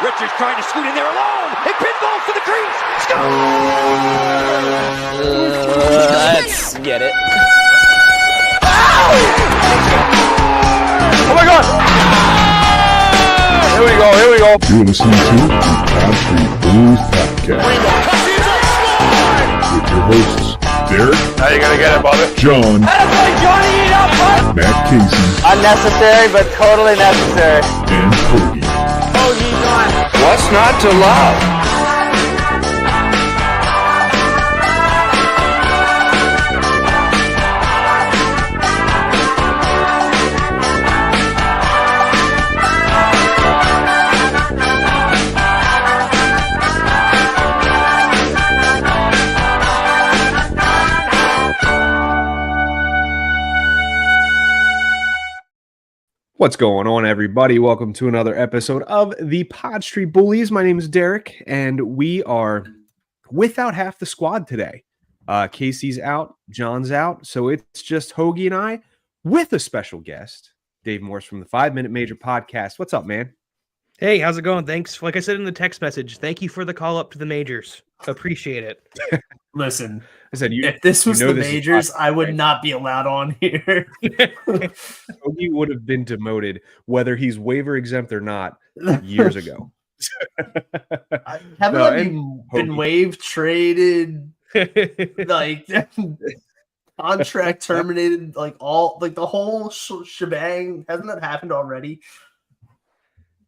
Richards trying to scoot in there alone. It pinballs to the crease. Let's get it. Oh my God! Here we go. You're listening to the PSB Bullies Podcast with your hosts, Derek. How you gonna get it, Bobby? John. Matt Casey. Unnecessary, but totally necessary. And Cody. What's not to love? What's going on, everybody? Welcome to another episode of the Pod Street Bullies. My name is Derek, and we are without half the squad today. Casey's out, John's out, so it's just Hoagie and I with a special guest, Dave Morse from the 5 Minute Major Podcast. What's up, man? Hey, how's it going? Thanks. Like I said in the text message, thank you for the call up to the majors. Appreciate it. Listen, I said, if this was the majors, I would not be allowed on here. Hoagie would have been demoted, whether he's waiver exempt or not, years ago. Haven't I been waived, traded, like contract terminated, like the whole shebang? Hasn't that happened already?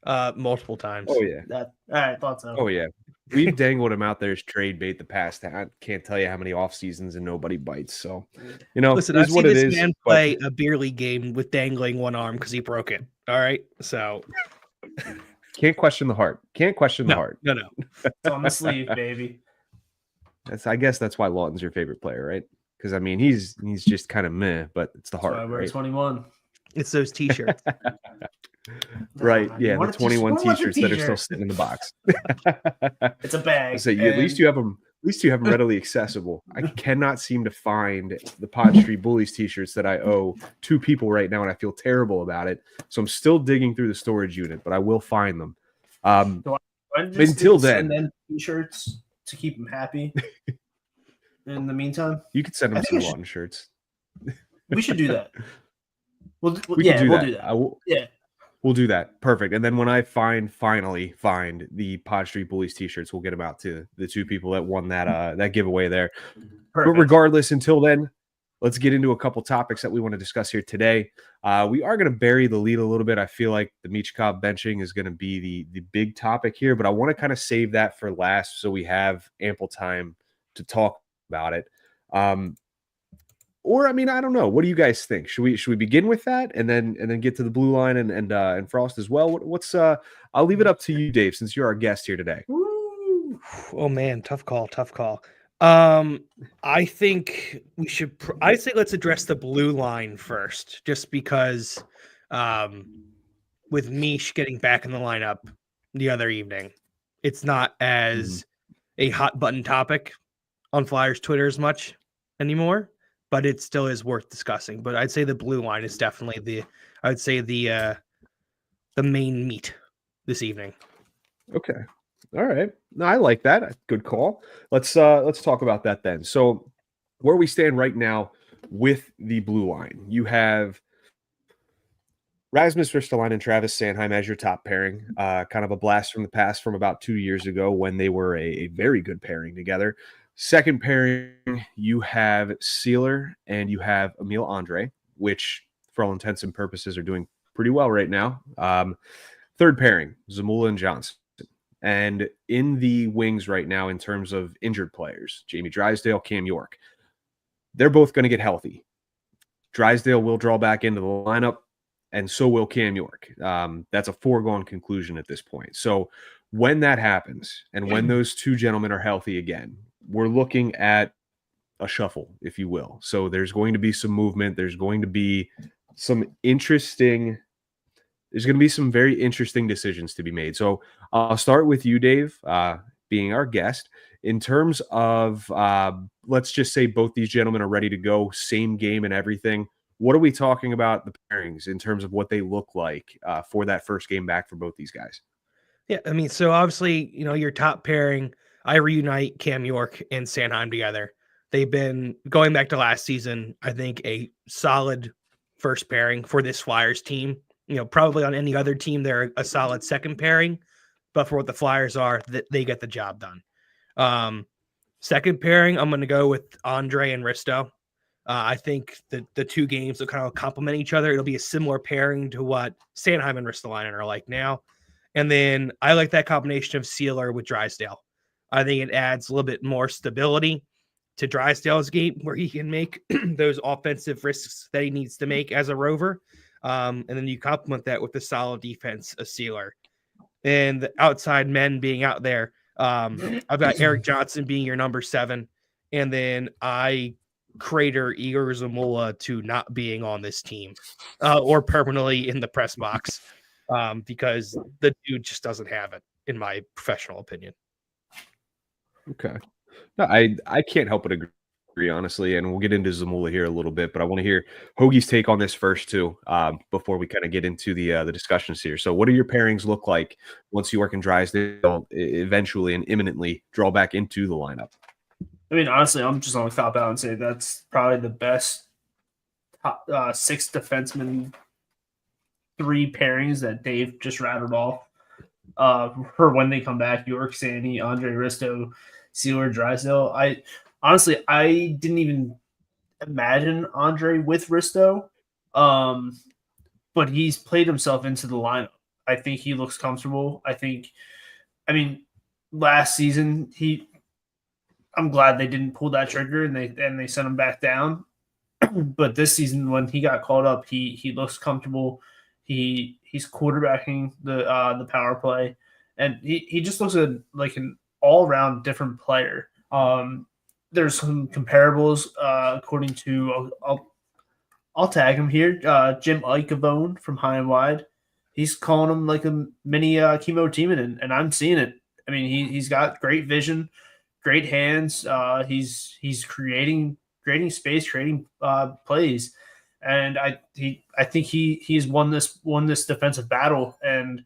Multiple times. Oh, yeah. All right, thought so. Oh, yeah. We've dangled him out there as trade bait the past. I can't tell you how many off seasons and nobody bites. So, listen, I've seen this man play a beer league game with dangling one arm because he broke it. All right, so can't question the heart. Can't question the heart. No. It's on the sleeve, baby. I guess that's why Lawton's your favorite player, right? Because I mean, he's just kind of meh, but it's the heart. That's why I wear right? 21. It's those t-shirts. Right, yeah, the 21 t-shirts that are still sitting in the box. It's a bag. So at least you have them. At least you have them readily accessible. I cannot seem to find the Pod Street Bullies t-shirts that I owe two people right now, and I feel terrible about it. So I'm still digging through the storage unit, but I will find them. Until then, send them t-shirts to keep them happy. In the meantime, you could send them some Lawton shirts. We should do that. We'll do that. Yeah. We'll do that. Perfect. And then when I finally find the Pod Street Bullies t-shirts, we'll get them out to the two people that won that giveaway there. Perfect. But regardless, until then, let's get into a couple topics that we want to discuss here today. We are going to bury the lead a little bit. I feel like the Michkov benching is going to be the big topic here, but I want to kind of save that for last so we have ample time to talk about it. Or I mean, I don't know. What do you guys think? Should we begin with that and then get to the blue line and Frost as well? What's I'll leave it up to you, Dave, since you're our guest here today. Ooh. Oh man, tough call. I think we should. I say let's address the blue line first, just because with Mish getting back in the lineup the other evening, it's not as a hot button topic on Flyers Twitter as much anymore. But it still is worth discussing. But I'd say the blue line is definitely the main meat this evening. Okay. All right. No, I like that. Good call. Let's talk about that then. So where we stand right now with the blue line, you have Rasmus Ristolainen and Travis Sanheim as your top pairing. Kind of a blast from the past from about 2 years ago when they were a very good pairing together. Second pairing, you have Sealer and you have Emil Andre, which for all intents and purposes are doing pretty well right now. Third pairing, Zamula and Johnson. And in the wings right now, in terms of injured players, Jamie Drysdale, Cam York, they're both going to get healthy. Drysdale will draw back into the lineup, and so will Cam York. That's a foregone conclusion at this point. So when that happens, and when those two gentlemen are healthy again, we're looking at a shuffle, if you will. So there's going to be some movement. There's going to be some very interesting decisions to be made. So I'll start with you, Dave, being our guest. In terms of, let's just say both these gentlemen are ready to go, same game and everything. What are we talking about the pairings in terms of what they look like for that first game back for both these guys? Yeah, I mean, so obviously, your top pairing, I reunite Cam York and Sanheim together. They've been going back to last season, I think a solid first pairing for this Flyers team. Probably on any other team, they're a solid second pairing, but for what the Flyers are, they get the job done. Second pairing, I'm going to go with Andre and Risto. I think the two games will kind of complement each other. It'll be a similar pairing to what Sanheim and Ristolainen are like now. And then I like that combination of Sealer with Drysdale. I think it adds a little bit more stability to Drysdale's game where he can make those offensive risks that he needs to make as a rover. And then you complement that with the solid defense of Sealer. And the outside men being out there. I've got Eric Johnson being your number 7. And then I crater Igor Zamula to not being on this team or permanently in the press box because the dude just doesn't have it, in my professional opinion. Okay. No, I can't help but agree, honestly, and we'll get into Zamula here a little bit, but I want to hear Hoagie's take on this first too, before we kind of get into the discussions here. So what do your pairings look like once York and Drysdale eventually and imminently draw back into the lineup? I mean, honestly, I'm just going to cop out and say that's probably the best top 6 defenseman 3 pairings that Dave just rattled off. For when they come back, York, Sandy, Andre Risto, Sealer, Drysdale. I didn't even imagine Andre with Risto, but he's played himself into the lineup. I think he looks comfortable. Last season I'm glad they didn't pull that trigger and they sent him back down. But this season, when he got called up, he looks comfortable. He's quarterbacking the power play, and he just looks like an all around different player. There's some comparables according to I'll tag him here. Jim Ikavone from High and Wide. He's calling him like a mini Chemo Timonen, and I'm seeing it. I mean, he's got great vision, great hands. He's creating space, creating plays, and I think he's won this defensive battle. And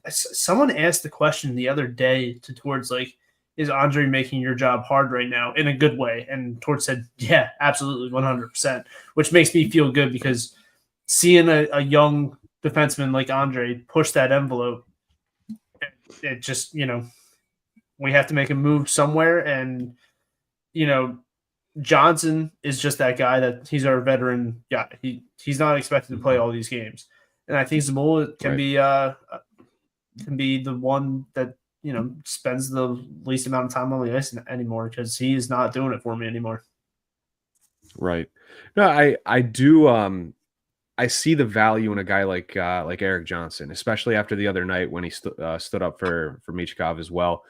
someone asked the question the other day towards like, is Andre making your job hard right now in a good way? And Torch said, yeah, absolutely, 100%, which makes me feel good because seeing a young defenseman like Andre push that envelope, it just, we have to make a move somewhere. And, Johnson is just that guy that he's our veteran. Yeah, he's not expected to play all these games. And I think Zamula can be the one that, spends the least amount of time on the ice anymore because he is not doing it for me anymore. Right. No, I do. I see the value in a guy like Eric Johnson, especially after the other night when he stood up for Michkov as well,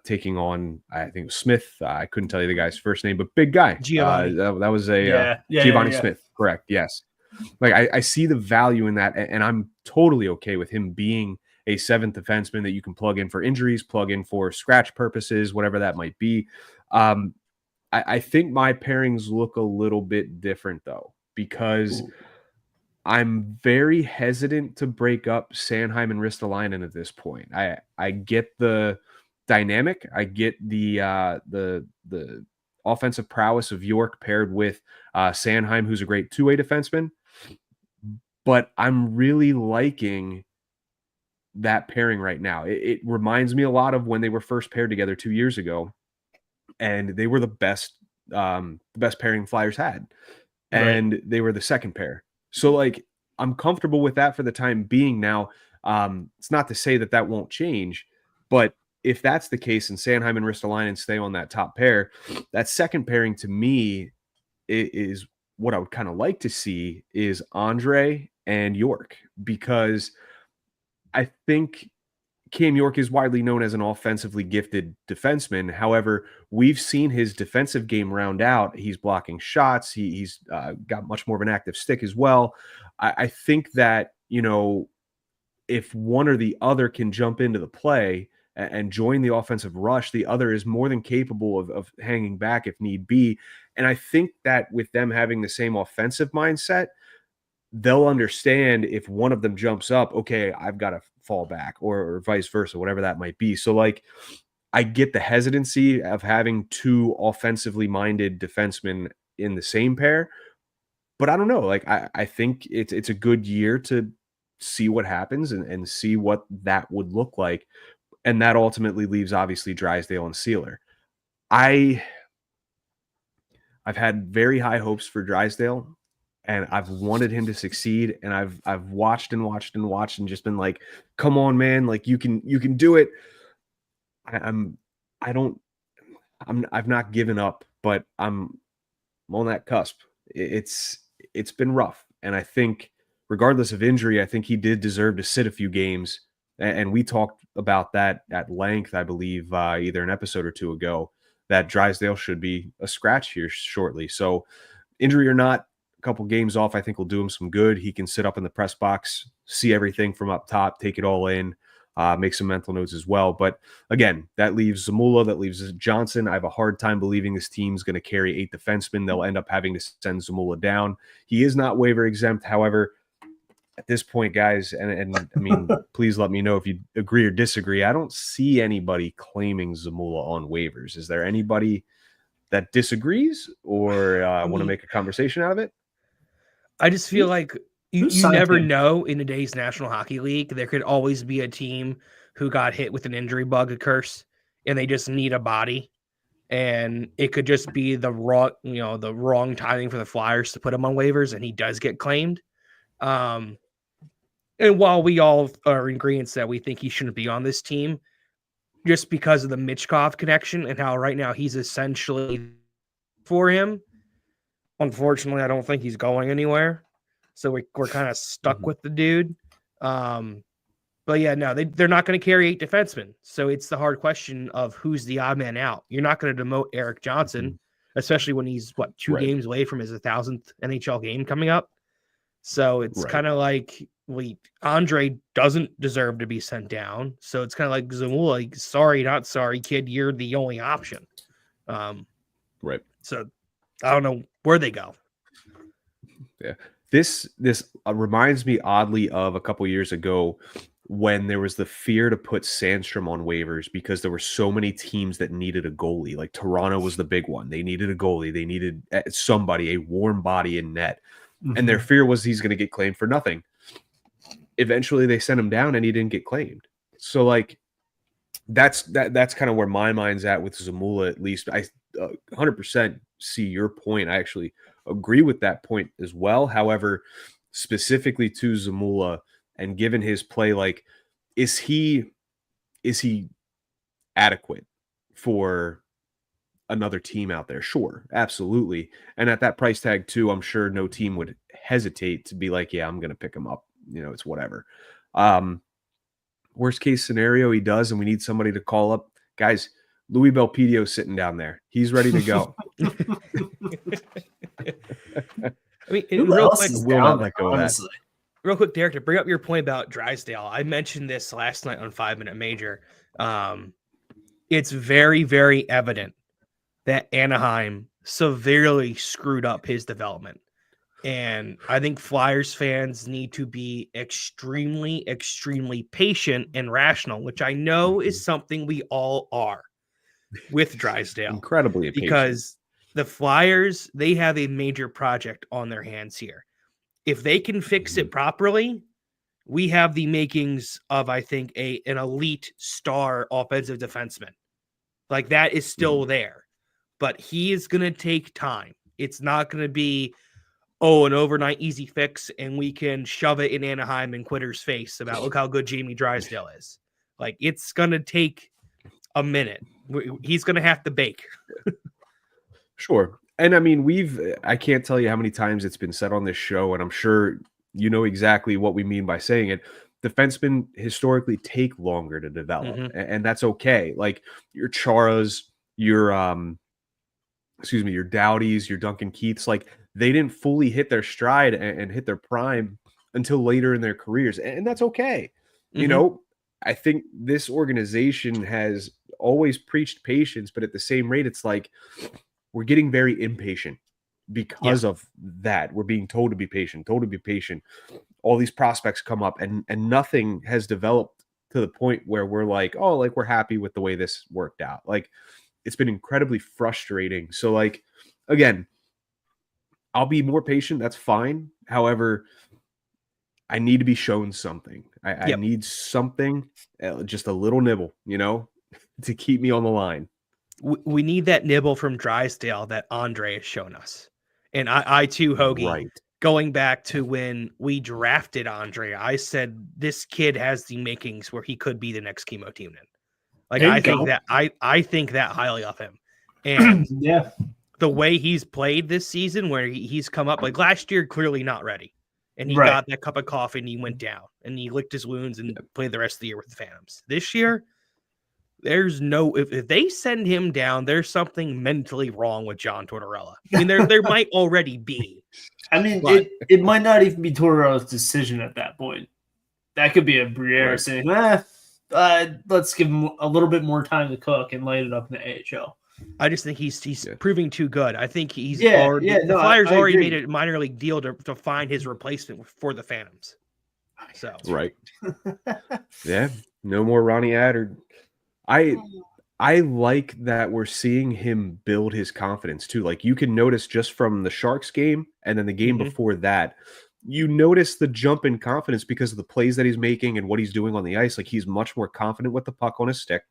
taking on, I think it was Smith. I couldn't tell you the guy's first name, but big guy. Giovanni. That was Giovanni Smith. Correct. Yes. Like I see the value in that, and I'm totally okay with him being a 7th defenseman that you can plug in for injuries, plug in for scratch purposes, whatever that might be. I think my pairings look a little bit different though, because I'm very hesitant to break up Sanheim and Ristolainen at this point. I get the dynamic. I get the offensive prowess of York paired with Sanheim, who's a great 2-way defenseman. But I'm really liking that pairing right now. It reminds me a lot of when they were first paired together 2 years ago, and they were the best pairing Flyers had, and they were the second pair. So like I'm comfortable with that for the time being. Now, it's not to say that won't change, but if that's the case and Sanheim and Ristolainen stay on that top pair, that second pairing to me is what I would kind of like to see is Andre and York, because I think Cam York is widely known as an offensively gifted defenseman. However, we've seen his defensive game round out. He's blocking shots. He's got much more of an active stick as well. I think that, if one or the other can jump into the play and join the offensive rush, the other is more than capable of hanging back if need be. And I think that with them having the same offensive mindset, they'll understand if one of them jumps up, okay, I've got to fall back or vice versa, whatever that might be. So like, I get the hesitancy of having two offensively minded defensemen in the same pair, but I don't know. Like, I think it's a good year to see what happens and see what that would look like. And that ultimately leaves obviously Drysdale and Sealer. I've had very high hopes for Drysdale, and I've wanted him to succeed. And I've watched and watched and watched and just been like, come on, man, like you can do it. I've not given up, but I'm on that cusp. It's been rough. And I think regardless of injury, I think he did deserve to sit a few games. And we talked about that at length, I believe, either an episode or two ago, that Drysdale should be a scratch here shortly. So injury or not, a couple games off, I think will do him some good. He can sit up in the press box, see everything from up top, take it all in, make some mental notes as well. But again, that leaves Zamula, that leaves Johnson. I have a hard time believing this team's going to carry 8 defensemen. They'll end up having to send Zamula down. He is not waiver exempt. However, at this point, guys, and I mean, please let me know if you agree or disagree. I don't see anybody claiming Zamula on waivers. Is there anybody that disagrees or want to make a conversation out of it? I just feel like you never know in today's National Hockey League. There could always be a team who got hit with an injury bug, a curse, and they just need a body. And it could just be the wrong timing for the Flyers to put him on waivers, and he does get claimed. And while we all are in agreement that we think he shouldn't be on this team, just because of the Michkov connection and how right now he's essentially for him, unfortunately, I don't think he's going anywhere. So we're kind of stuck with the dude. But yeah, no, they're not going to carry 8 defensemen. So it's the hard question of who's the odd man out. You're not going to demote Eric Johnson, especially when he's, 2 games away from his 1,000th NHL game coming up. So it's kind of like, Andre doesn't deserve to be sent down. So it's kind of like Zamula, like, sorry, not sorry, kid. You're the only option. Right. So I don't know where they go. Yeah. This reminds me oddly of a couple years ago when there was the fear to put Sandstrom on waivers because there were so many teams that needed a goalie. Like Toronto was the big one. They needed a goalie. They needed somebody, a warm body in net. And their fear was he's going to get claimed for nothing. Eventually they sent him down and he didn't get claimed. So like that's kind of where my mind's at with Zamula. At least I 100% see your point. I actually agree with that point as well. However, specifically to Zamula and given his play, like, is he adequate for another team out there? Sure, absolutely. And at that price tag too, I'm sure no team would hesitate to be like, yeah, I'm going to pick him up. It's whatever. Worst case scenario, he does, and we need somebody to call up. Guys, Louis Belpedio sitting down there. He's ready to go. I mean, real quick, will not let go of that. Real quick, Derek, to bring up your point about Drysdale, I mentioned this last night on 5 Minute Major. It's very, very evident that Anaheim severely screwed up his development. And I think Flyers fans need to be extremely, extremely patient and rational, which I know is something we all are with Drysdale. Incredibly patient. Because the Flyers, they have a major project on their hands here. If they can fix it properly, we have the makings of, I think, an elite star offensive defenseman. Like, that is still there. But he is going to take time. It's not going to be, an overnight easy fix, and we can shove it in Anaheim and Quitter's face about, look how good Jamie Drysdale is. Like, it's going to take a minute. He's going to have to bake. Sure. And I mean, I can't tell you how many times it's been said on this show, and I'm sure you know exactly what we mean by saying it. Defensemen historically take longer to develop, and that's okay. Like your Charas, your Dowdies, your Duncan Keiths, like they didn't fully hit their stride and hit their prime until later in their careers, and that's okay. You know, I think this organization has always preached patience, but at the same rate, it's like we're getting very impatient because of that. We're being told to be patient, all these prospects come up, and nothing has developed to the point where we're like, oh, like we're happy with the way this worked out. Like it's been incredibly frustrating. So like, again, I'll be more patient. That's fine. However, I need to be shown something. I need something, just a little nibble, to keep me on the line. We need that nibble from Drysdale that Andre has shown us. And I too, Hoagie, Right. Going back to when we drafted Andre, I said this kid has the makings where he could be the next Chemo Timonen. Like I think that highly of him. And yeah, the way he's played this season, where he's come up, like last year, clearly not ready. And he got that cup of coffee and he went down and he licked his wounds and played the rest of the year with the Phantoms. This year, there's no, if they send him down, there's something mentally wrong with John Tortorella. I mean, there might already be. I mean, it might not even be Tortorella's decision at that point. That could be a Briere saying, let's give him a little bit more time to cook and light it up in the AHL. I just think he's proving too good. I think he's the Flyers I already agree. made a minor league deal to find his replacement for the Phantoms. So Right. Yeah. No more Ronnie Adder. I like that we're seeing him build his confidence too. Like you can notice just from the Sharks game and then the game before that, you notice the jump in confidence because of the plays that he's making and what he's doing on the ice. Like he's much more confident with the puck on his stick,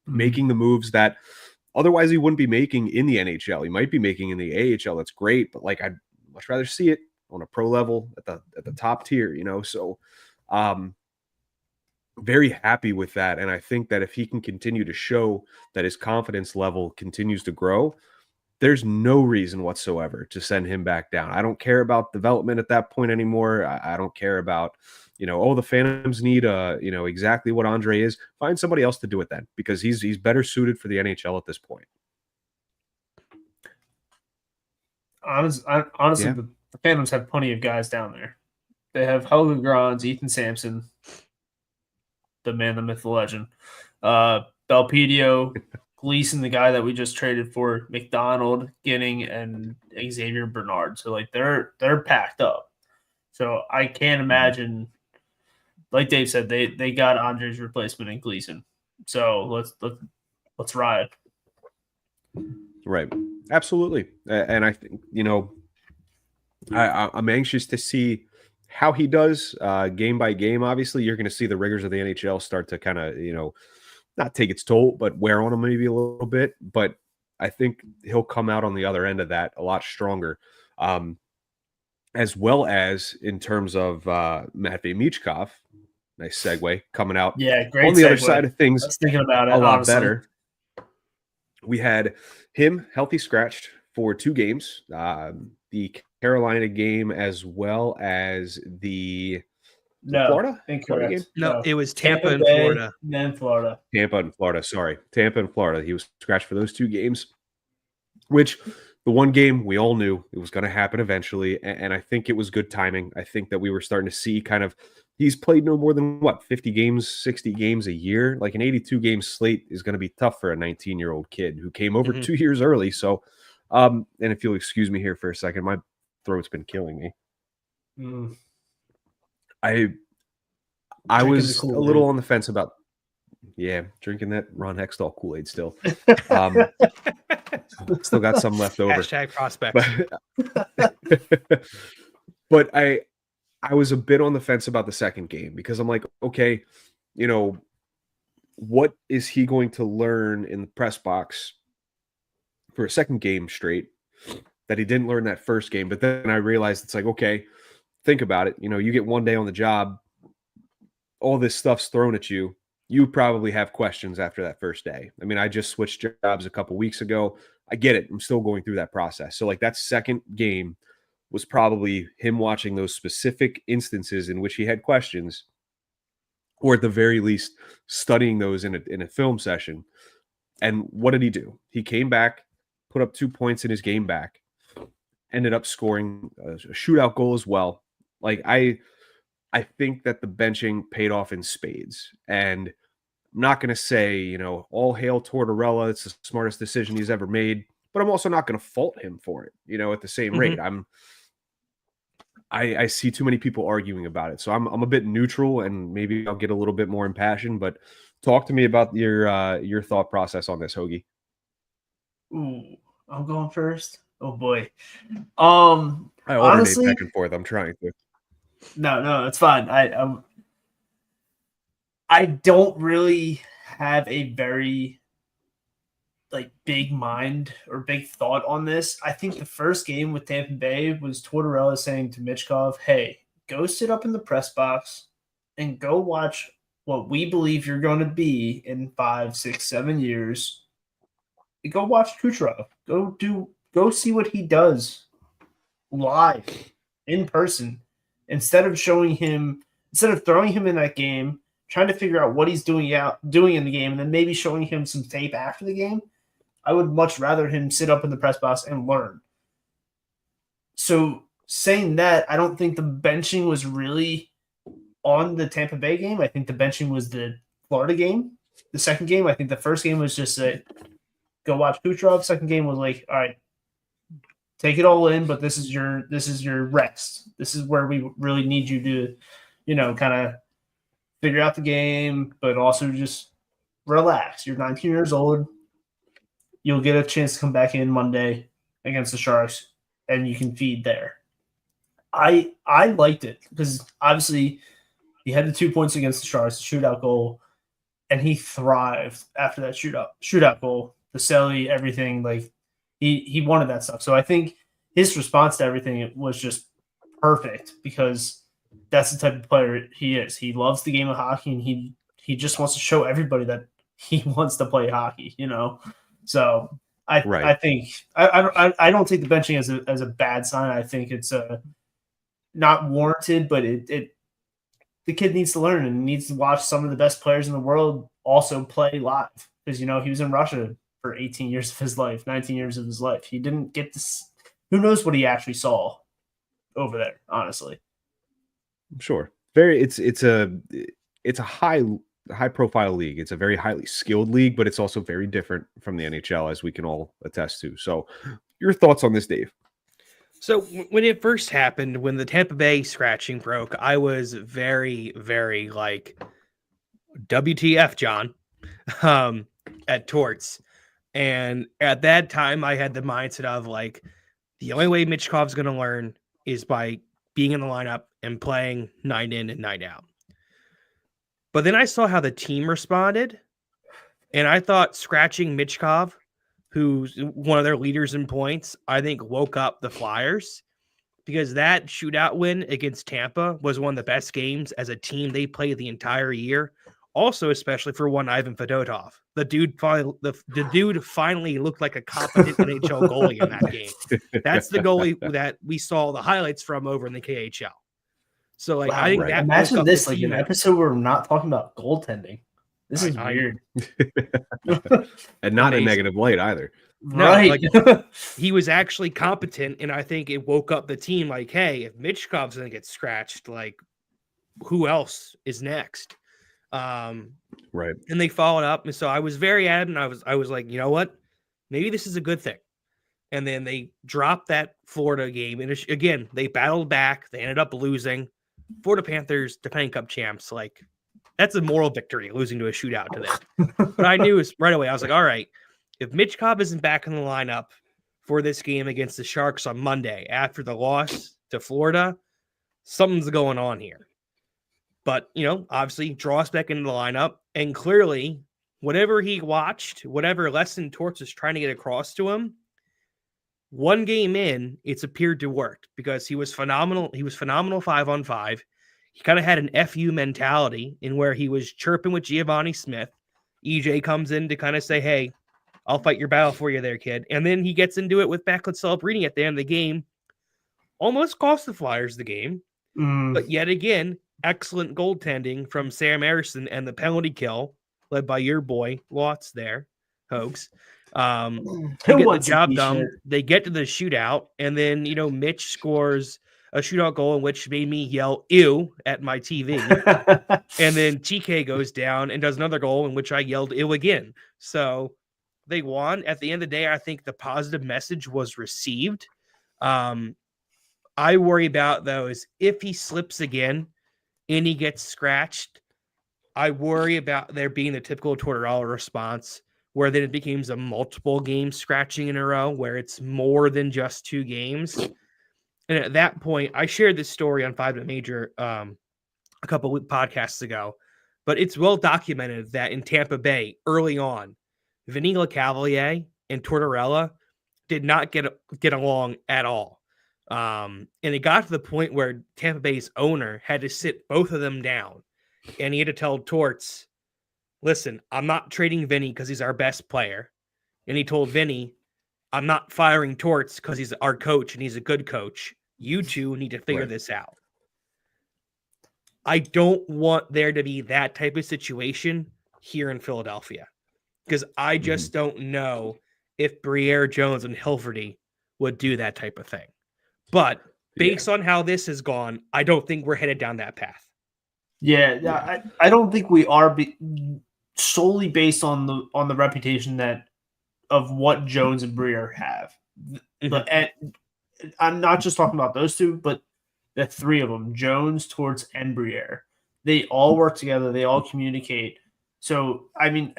making the moves that otherwise he wouldn't be making in the NHL. He might be making in the AHL. That's great, but like I'd much rather see it on a pro level at the top tier, So very happy with that. And I think that if he can continue to show that his confidence level continues to grow, there's no reason whatsoever to send him back down. I don't care about development at that point anymore. I don't care about, the Phantoms need exactly what Andre is. Find somebody else to do it then, because he's better suited for the NHL at this point. Honestly, the Phantoms have plenty of guys down there. They have Helga Grans, Ethan Sampson, the man, the myth, the legend, Belpedio, Gleason, the guy that we just traded for, McDonald, Ginning, and Xavier Bernard. So like they're packed up. So I can't imagine, like Dave said, they got Andre's replacement in Gleason. So let's ride. Right. Absolutely. And I think, I'm anxious to see how he does game by game. Obviously, you're going to see the rigors of the NHL start to kind of, not take its toll, but wear on him maybe a little bit. But I think he'll come out on the other end of that a lot stronger, as well as in terms of Matvei Michkov. Nice segue coming out. Yeah, great on the segue. other side of things. I was thinking about it a lot honestly. better. We had him healthy scratched for 2 games, the Carolina game as well as the Florida game? No, it was Tampa and Bay, Florida. Then Florida. Tampa and Florida. Sorry, Tampa and Florida. He was scratched for those 2 games, which the one game we all knew it was going to happen eventually, and I think it was good timing. I think that we were starting to see he's played no more than 50 games, 60 games a year. Like an 82 game slate is going to be tough for a 19-year-old kid who came over 2 years early. So, and if you'll excuse me here for a second, my throat's been killing me. I was a little on the fence about drinking that Ron Hextall Kool-Aid still. Still got some left over. Hashtag prospects. But I was a bit on the fence about the second game because I'm like, okay, what is he going to learn in the press box for a second game straight that he didn't learn that first game? But then I realized it's like, okay, think about it. You get 1 day on the job, all this stuff's thrown at you. You probably have questions after that first day. I mean, I just switched jobs a couple weeks ago. I get it. I'm still going through that process. So like that second game was probably him watching those specific instances in which he had questions, or at the very least studying those in a film session. And what did he do? He came back, put up 2 points in his game back, ended up scoring a shootout goal as well. Like I think that the benching paid off in spades. And I'm not going to say, all hail Tortorella. It's the smartest decision he's ever made. But I'm also not going to fault him for it, at the same rate. I see too many people arguing about it. So I'm a bit neutral, and maybe I'll get a little bit more impassioned. But talk to me about your thought process on this, Hoagie. Ooh, I'm going first. Oh boy. I alternate Honestly, back and forth. I'm trying to. no, it's fine. I don't really have a very like big mind or big thought on this. I think the first game with Tampa Bay was Tortorella saying to Michkov, "Hey, go sit up in the press box and go watch what we believe you're going to be in 5, 6, 7 years. Go watch Kucherov. Go see what he does live in person instead of throwing him in that game, trying to figure out what he's doing in the game, and then maybe showing him some tape after the game. I would much rather him sit up in the press box and learn." So saying that, I don't think the benching was really on the Tampa Bay game. I think the benching was the Florida game. The second game, I think the first game was just go watch Kucherov. Second game was like, all right, take it all in, but this is your rest. This is where we really need you to, kind of figure out the game, but also just relax. You're 19 years old. You'll get a chance to come back in Monday against the Sharks, and you can feed there. I liked it because obviously he had the 2 points against the Sharks, the shootout goal, and he thrived after that shootout goal. The celly, everything, like he wanted that stuff. So I think his response to everything was just perfect because that's the type of player he is. He loves the game of hockey, and he just wants to show everybody that he wants to play hockey, So I think I don't take the benching as a bad sign. I think it's not warranted, but the kid needs to learn and needs to watch some of the best players in the world also play live because he was in Russia for 18 years of his life, 19 years of his life. He didn't get this. Who knows what he actually saw over there? Honestly, Sure. It's a high profile league. It's a very highly skilled league, but it's also very different from the NHL, as we can all attest to. So your thoughts on this, Dave? So when it first happened, when the Tampa Bay scratching broke, I was very, very like, WTF, John, at Torts. And at that time, I had the mindset of like, the only way Michkov's going to learn is by being in the lineup and playing night in and night out. But then I saw how the team responded, and I thought scratching Michkov, who's one of their leaders in points, I think woke up the Flyers because that shootout win against Tampa was one of the best games as a team they played the entire year. Also, especially for one Ivan Fedotov. The dude finally looked like a competent NHL goalie in that game. That's the goalie that we saw the highlights from over in the KHL. So, like, wow, I think that imagine this, like an episode where we're not talking about goaltending. This is weird. And not a negative light either. No, right. Like, he was actually competent, and I think it woke up the team like, hey, if Michkov's going to get scratched, like, who else is next? Right. And they followed up, and so I was very adamant. I was like, you know what? Maybe this is a good thing. And then they dropped that Florida game, and again, they battled back. They ended up losing. Florida Panthers, defending Cup champs, like, that's a moral victory, losing to a shootout to them. But I knew right away, I was like, all right, if Michkov isn't back in the lineup for this game against the Sharks on Monday after the loss to Florida, something's going on here. But, obviously draw us back into the lineup, and clearly whatever he watched, whatever lesson Torts was trying to get across to him, one game in, it's appeared to work because he was phenomenal. He was phenomenal 5-on-5. He kind of had an FU mentality in where he was chirping with Giovanni Smith. EJ comes in to kind of say, hey, I'll fight your battle for you there, kid. And then he gets into it with Backlund Celebrini at the end of the game. Almost cost the Flyers the game. But yet again, excellent goaltending from Sam Ersson and the penalty kill led by your boy, Watts there, Hoax. To get the job done. They get to the shootout, and then, Mitch scores a shootout goal in which made me yell ew at my TV. And then TK goes down and does another goal in which I yelled ew again. So they won. At the end of the day, I think the positive message was received. I I worry about, though, is if he slips again and he gets scratched, I worry about there being the typical Tortorella response where then it becomes a multiple game scratching in a row where it's more than just 2 games. And at that point, I shared this story on 5 Major a couple of podcasts ago, but it's well documented that in Tampa Bay early on, Vinny LeCavalier and Tortorella did not get along at all. And it got to the point where Tampa Bay's owner had to sit both of them down, and he had to tell Torts, listen, I'm not trading Vinny because he's our best player. And he told Vinny, I'm not firing Torts because he's our coach and he's a good coach. You two need to figure this out. I don't want there to be that type of situation here in Philadelphia because I just don't know if Briere, Jones, and Hilferty would do that type of thing. But based on how this has gone, I don't think we're headed down that path. Yeah. I don't think we are solely based on the reputation that of what Jones and Briere have. But I'm not just talking about those two, but the 3 of them, Jones, Torts, and Briere. They all work together. They all communicate. So, I mean,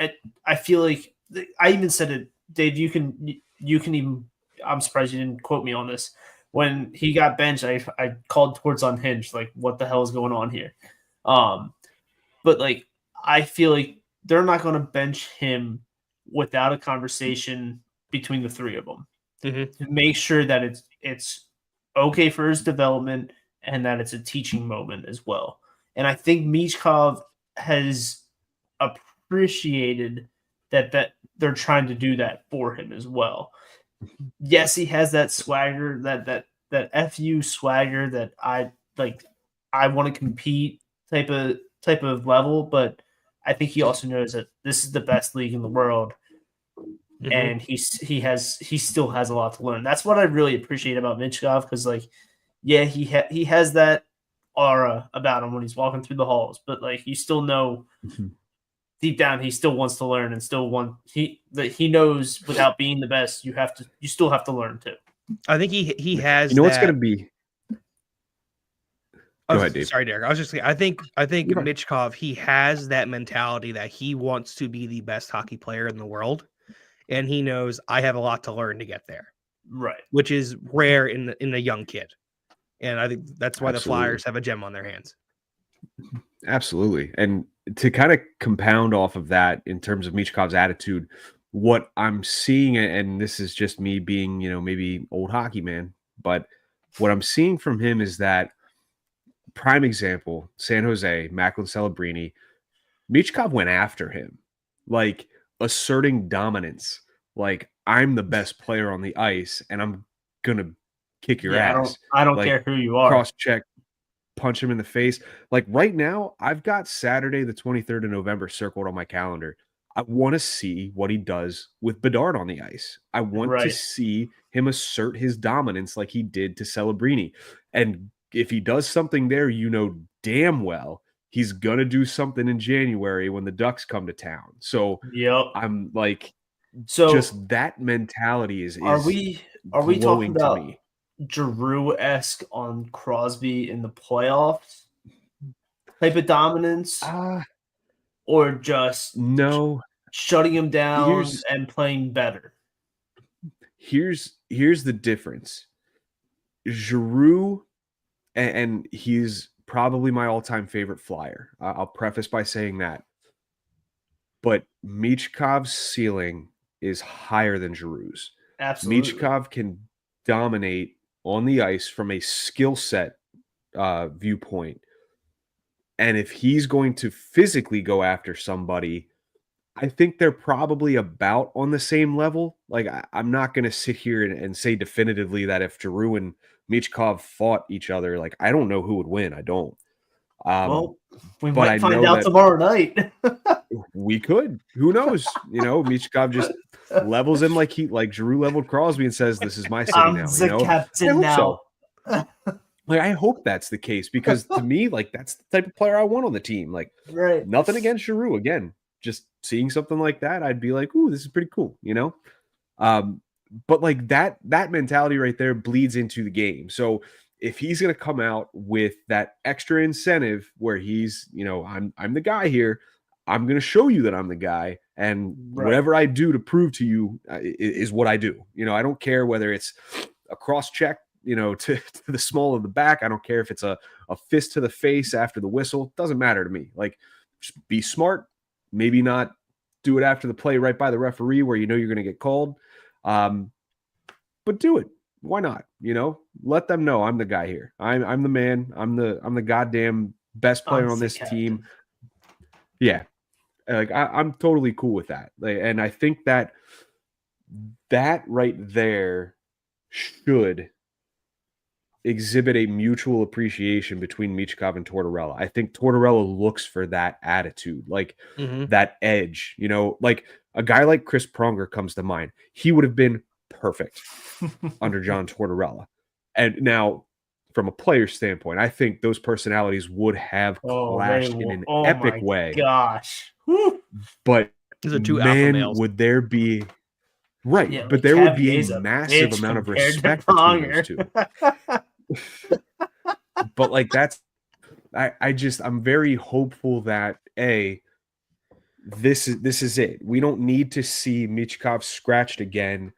I feel like I even said it, Dave, you can even, I'm surprised you didn't quote me on this. When he got benched, I called Torts unhinged, like, what the hell is going on here? But, like, I feel like they're not going to bench him without a conversation between the 3 of them to make sure that it's okay for his development and that it's a teaching moment as well. And I think Michkov has appreciated that they're trying to do that for him as well. Yes, he has that swagger, that FU swagger that I want to compete type of level, but I think he also knows that this is the best league in the world. And he still has a lot to learn. That's what I really appreciate about Michkov, because he has that aura about him when he's walking through the halls, but like you still know deep down he still wants to learn and he knows without being the best you still have to learn too. I think he has. You know what's going to be. Go ahead, Dave. Sorry, Derek. I was just saying. I think Michkov, he has that mentality that he wants to be the best hockey player in the world. And he knows I have a lot to learn to get there, right? Which is rare in a young kid, and I think that's why the Flyers have a gem on their hands. Absolutely, and to kind of compound off of that in terms of Michkov's attitude, what I'm seeing, and this is just me being, maybe old hockey man, but what I'm seeing from him is that prime example, San Jose, Macklin Celebrini, Michkov went after him, like, asserting dominance, like, I'm the best player on the ice and I'm gonna kick your ass. I don't care who you are. Cross check, punch him in the face. Like, right now, I've got Saturday the 23rd of November circled on my calendar. I want to see what he does with Bedard on the ice. I want to see him assert his dominance like he did to Celebrini. And if he does something there, damn well he's going to do something in January when the Ducks come to town. So I'm like, just that mentality is are we talking about Giroux-esque on Crosby in the playoffs type of dominance? Or just shutting him down and playing better? Here's the difference. Giroux, and he's probably my all-time favorite Flyer. I'll preface by saying that. But Michkov's ceiling is higher than Giroux's. Absolutely. Michkov can dominate on the ice from a skill set viewpoint. And if he's going to physically go after somebody, I think they're probably about on the same level. Like, I'm not going to sit here and say definitively that if Giroux and Michkov fought each other, like, I don't know who would win. I don't. Well, we might find out tomorrow night. We could. Who knows? Michkov just levels him like Giroux leveled Crosby and says, "This is my city I'm now." the captain now. So. Like, I hope that's the case, because to me, like, that's the type of player I want on the team. Like, nothing against Giroux. Again, just seeing something like that, I'd be like, "Ooh, this is pretty cool," But like that mentality right there bleeds into the game. So if he's going to come out with that extra incentive where he's, I'm the guy here, I'm going to show you that I'm the guy, and whatever I do to prove to you is what I do. I don't care whether it's a cross check, to the small of the back. I don't care if it's a fist to the face after the whistle. It doesn't matter to me. Like, just be smart, maybe not do it after the play right by the referee where you're going to get called. But do it. Why not? Let them know I'm the guy here. I'm the man. I'm the goddamn best player on this team. Yeah. Like, I'm totally cool with that. And I think that right there should exhibit a mutual appreciation between Michkov and Tortorella. I think Tortorella looks for that attitude, like that edge, like a guy like Chris Pronger comes to mind. He would have been perfect under John Tortorella. And now, from a player standpoint, I think those personalities would have clashed in an epic way. Gosh. But these are two alpha males. Would there be but there would be a massive amount of respect between those two. But like, I'm very hopeful that this is it. We don't need to see Michkov scratched again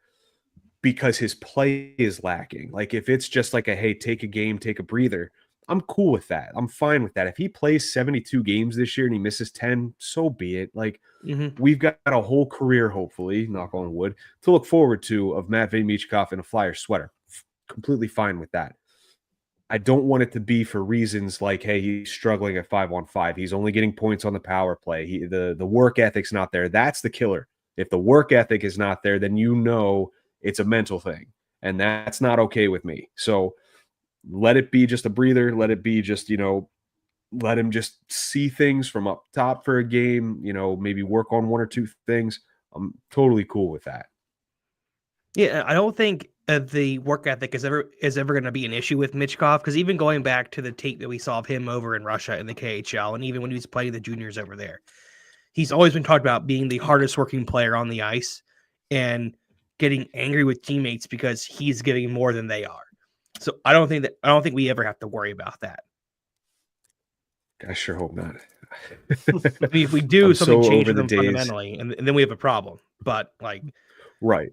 because his play is lacking. Like, if it's just like hey, take a game, take a breather, I'm cool with that. I'm fine with that. If he plays 72 games this year and he misses 10, so be it. Like, we've got a whole career, hopefully, knock on wood, to look forward to of Matvei Michkov in a Flyers sweater. Completely fine with that. I don't want it to be for reasons like, hey, he's struggling at 5-on-5. He's only getting points on the power play. The work ethic's not there. That's the killer. If the work ethic is not there, then it's a mental thing. And that's not okay with me. So let it be just a breather. Let it be just, let him just see things from up top for a game, maybe work on one or two things. I'm totally cool with that. Yeah, I don't think the work ethic is ever going to be an issue with Michkov, because even going back to the tape that we saw of him over in Russia in the KHL, and even when he was playing the juniors over there, he's always been talked about being the hardest working player on the ice and getting angry with teammates because he's giving more than they are. So I don't think we ever have to worry about that. I sure hope not. I mean, if we do, something changes them fundamentally, and then we have a problem. But right.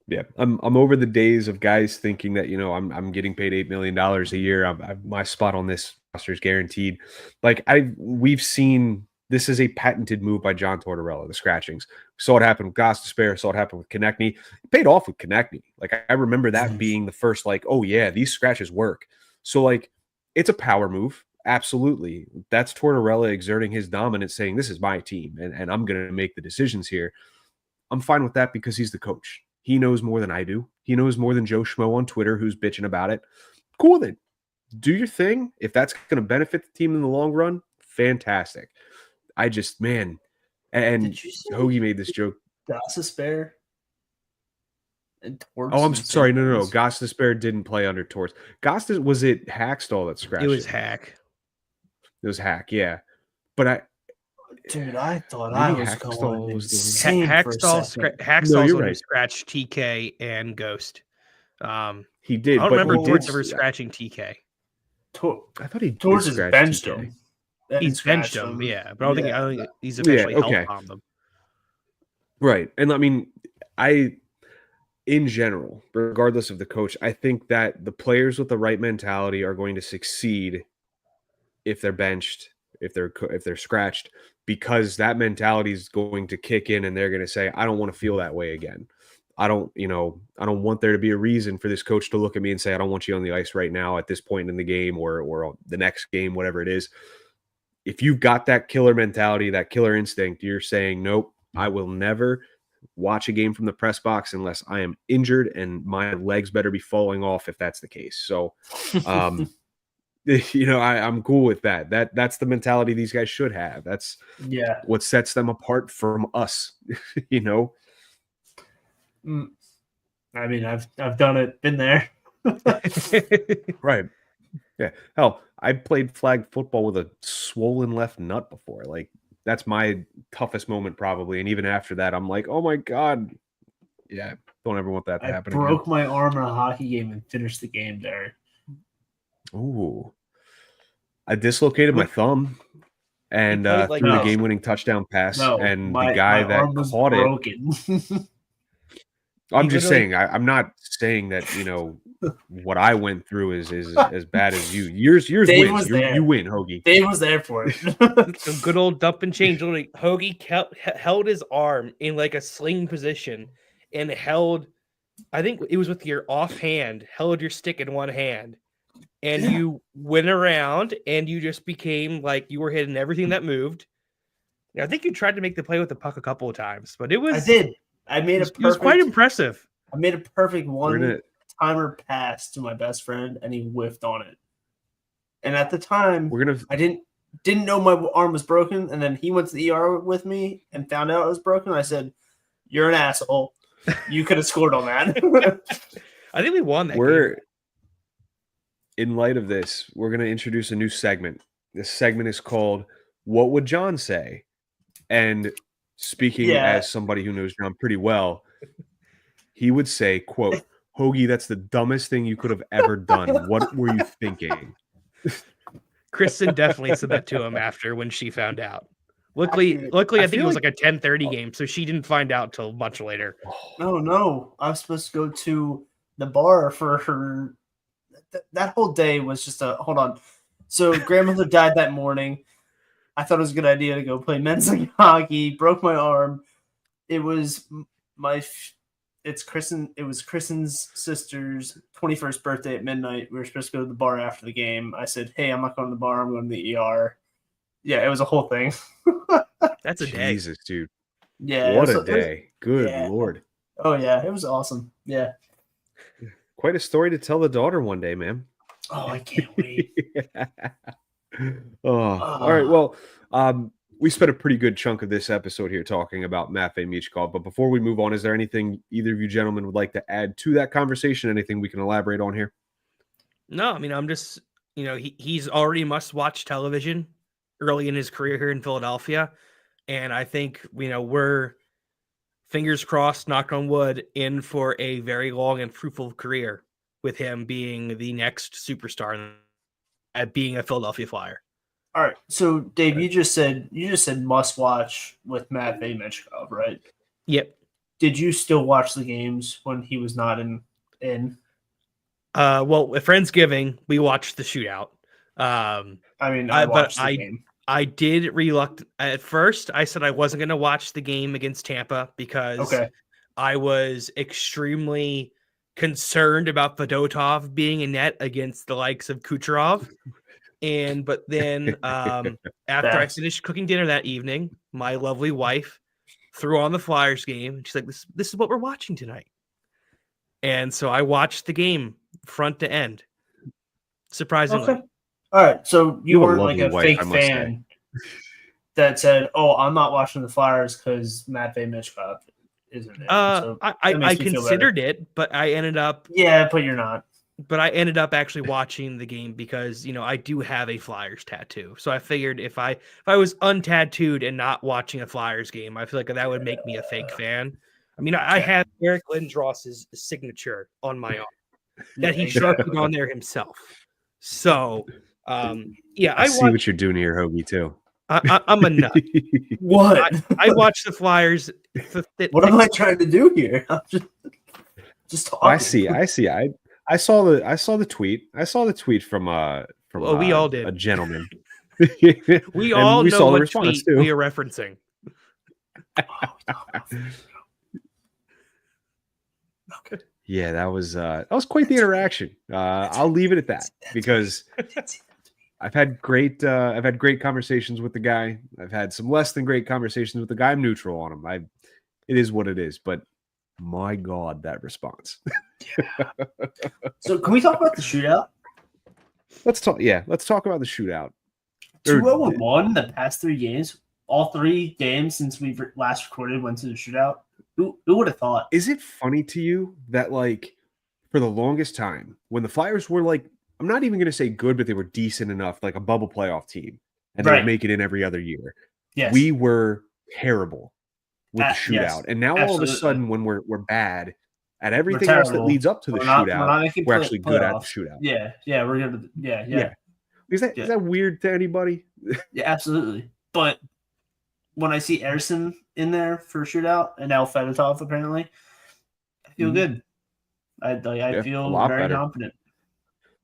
Yeah, I'm over the days of guys thinking that I'm getting paid $8 million a year. My spot on this roster is guaranteed. Like, we've seen this is a patented move by John Tortorella. The scratchings, saw it happen with Gostisbehere, saw it happen with Konechny. It paid off with Konechny. Like, I remember that being the first oh yeah, these scratches work. So it's a power move. Absolutely, that's Tortorella exerting his dominance, saying this is my team and I'm going to make the decisions here. I'm fine with that because he's the coach. He knows more than I do. He knows more than Joe Schmo on Twitter who's bitching about it. Cool with it. Do your thing. If that's going to benefit the team in the long run, fantastic. I just, man, and Hoagie made this joke. Gostisbehere and Torts. Oh, I'm sorry. No. Gostisbehere didn't play under Torts. Was it Hackstall that scratched? It was Hack. It was Hack, yeah. But I thought I was going insane Hackstall's right. Scratched TK and Ghost. He did. I don't remember Torts ever scratching TK. I thought he Torts has benched TK. him. He's benched him, yeah. But I don't think he's officially helped on them. Right. And I mean, in general, regardless of the coach, I think that the players with the right mentality are going to succeed if they're benched, if they're scratched, because that mentality is going to kick in and they're going to say, I don't want to feel that way again. I don't want there to be a reason for this coach to look at me and say, I don't want you on the ice right now at this point in the game or the next game, whatever it is. If you've got that killer mentality, that killer instinct, you're saying, nope, I will never watch a game from the press box unless I am injured and my legs better be falling off if that's the case. So, I'm cool with that. That's the mentality these guys should have. That's what sets them apart from us, I mean, I've done it, been there. Right. Yeah. Hell, I played flag football with a swollen left nut before. Like, that's my toughest moment probably. And even after that, I'm like, oh my God, Yeah, don't ever want that to I happen broke my arm in a hockey game and finished the game there. again. Ooh. I dislocated my thumb and played like threw the No. game-winning touchdown pass, No, and my the guy that arm was caught it. broken. I'm He just literally- saying. I'm not saying that what I went through is as bad as you. Yours Dave wins. was there. You win, Hoagie. Dave was there for it. Some good old dump and change. Literally, Hoagie held his arm in like a sling position and held, I think it was with your offhand, held your stick in one hand, and you went around and you just became like you were hitting everything that moved. I think you tried to make the play with the puck a couple of times, but it was I did. I made it was quite impressive. I made a perfect We're gonna- one-timer pass to my best friend, and he whiffed on it. And at the time, We're gonna. I didn't know my arm was broken, and then he went to the ER with me and found out it was broken. I said, "You're an asshole. You could have scored on that." I think we won that game. We're in light of this. We're gonna introduce a new segment. This segment is called "What Would John Say?" And speaking Yeah. as somebody who knows John pretty well, he would say, "Quote, Hoagie, that's the dumbest thing you could have ever done. What were you thinking?" Kristen definitely said that to him after when she found out. Luckily, I think it was like a 10:30 game, so she didn't find out till much later. No. I was supposed to go to the bar for her. That whole day was just a hold on. So grandmother died that morning. I thought it was a good idea to go play men's league hockey. Broke my arm. It was Kristen's sister's 21st birthday at midnight. We were supposed to go to the bar after the game. I said, "Hey, I'm not going to the bar. I'm going to the ER." Yeah, it was a whole thing. That's a day. Jesus, dude. Yeah, What it a was- day. Good yeah. Lord. Oh yeah, it was awesome. Yeah. Quite a story to tell the daughter one day, man. Oh, I can't wait. All right. Well, we spent a pretty good chunk of this episode here talking about Matvei Michkov. But before we move on, is there anything either of you gentlemen would like to add to that conversation? Anything we can elaborate on here? No, I mean, I'm just, he's already must-watch television early in his career here in Philadelphia. And I think, we're fingers crossed, knock on wood, in for a very long and fruitful career with him being the next superstar at being a Philadelphia Flyer. All right. So Dave, you just said must watch with Matvei Michkov, right? Yep. Did you still watch the games when he was not in? Well, at Friendsgiving, we watched the shootout. I watched the game. I did reluctant at first. I said I wasn't going to watch the game against Tampa because I was extremely concerned about Fedotov being in net against the likes of Kucherov. But then after I finished cooking dinner that evening, my lovely wife threw on the Flyers game. And she's like, this is what we're watching tonight. And so I watched the game front to end. Surprisingly. Okay. All right. So you have a weren't like a lovely wife, fake I must fan that said, "Oh, I'm not watching the Flyers because Matvei Michkov isn't it." So I makes me feel considered it, but I ended up but you're not. But I ended up actually watching the game because, I do have a Flyers tattoo. So I figured if I was untattooed and not watching a Flyers game, I feel like that would make me a fake fan. I mean, I have Eric Lindros's signature on my arm that he sharpened on there himself. So, I see what you're doing here, Hoagie, too. I'm a nut. What? I watched the Flyers. What am I trying to do here? I'm just talking. I see. I saw the tweet. I saw the tweet from we all did. A gentleman. We all know saw the what response tweet too. we are referencing. Yeah, that was quite the interaction. I'll leave it at that because I've had great conversations with the guy. I've had some less than great conversations with the guy. I'm neutral on him. It is what it is. But my God, that response. So can we talk about the shootout? Let's talk about the shootout. 2-0-1 the past 3 games. All 3 games since we've last recorded went to the shootout. Who would have thought? Is it funny to you that, like, for the longest time, when the Flyers were, like, I'm not even going to say good, but they were decent enough, like a bubble playoff team, and they would make it in every other year. Yes. We were terrible. with the shootout. Yes, And now all of a absolutely. sudden, when we're bad at everything else that terrible. leads up to the shootout, we're actually good at the shootout. Yeah, we're good. Yeah. Is that weird to anybody? Yeah, absolutely. But when I see Erson in there for shootout and now Fedotov, apparently, I feel good. I feel very better. confident.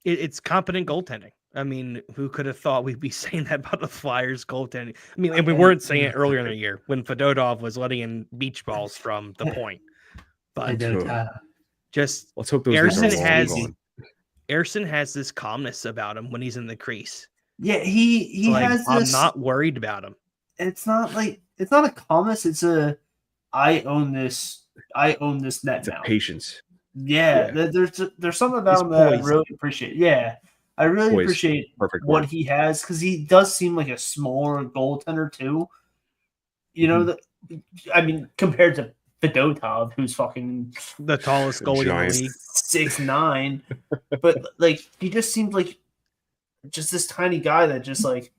It's competent goaltending. I mean, who could have thought we'd be saying that about the Flyers goaltending? I mean, and we weren't saying it earlier in the year when Fedotov was letting in beach balls from the point. But just let's hope those days are long gone. Erson has this calmness about him when he's in the crease. Yeah, he like, has this. I'm not worried about him. It's not a calmness. It's a I own this net it's now. Patience. Yeah, there's something about him that I really appreciate. Yeah, I really appreciate what he has because he does seem like a smaller goaltender too. You know, I mean, compared to Fedotov, who's fucking the tallest goalie in the league, 6'9", but like he just seems like just this tiny guy that just like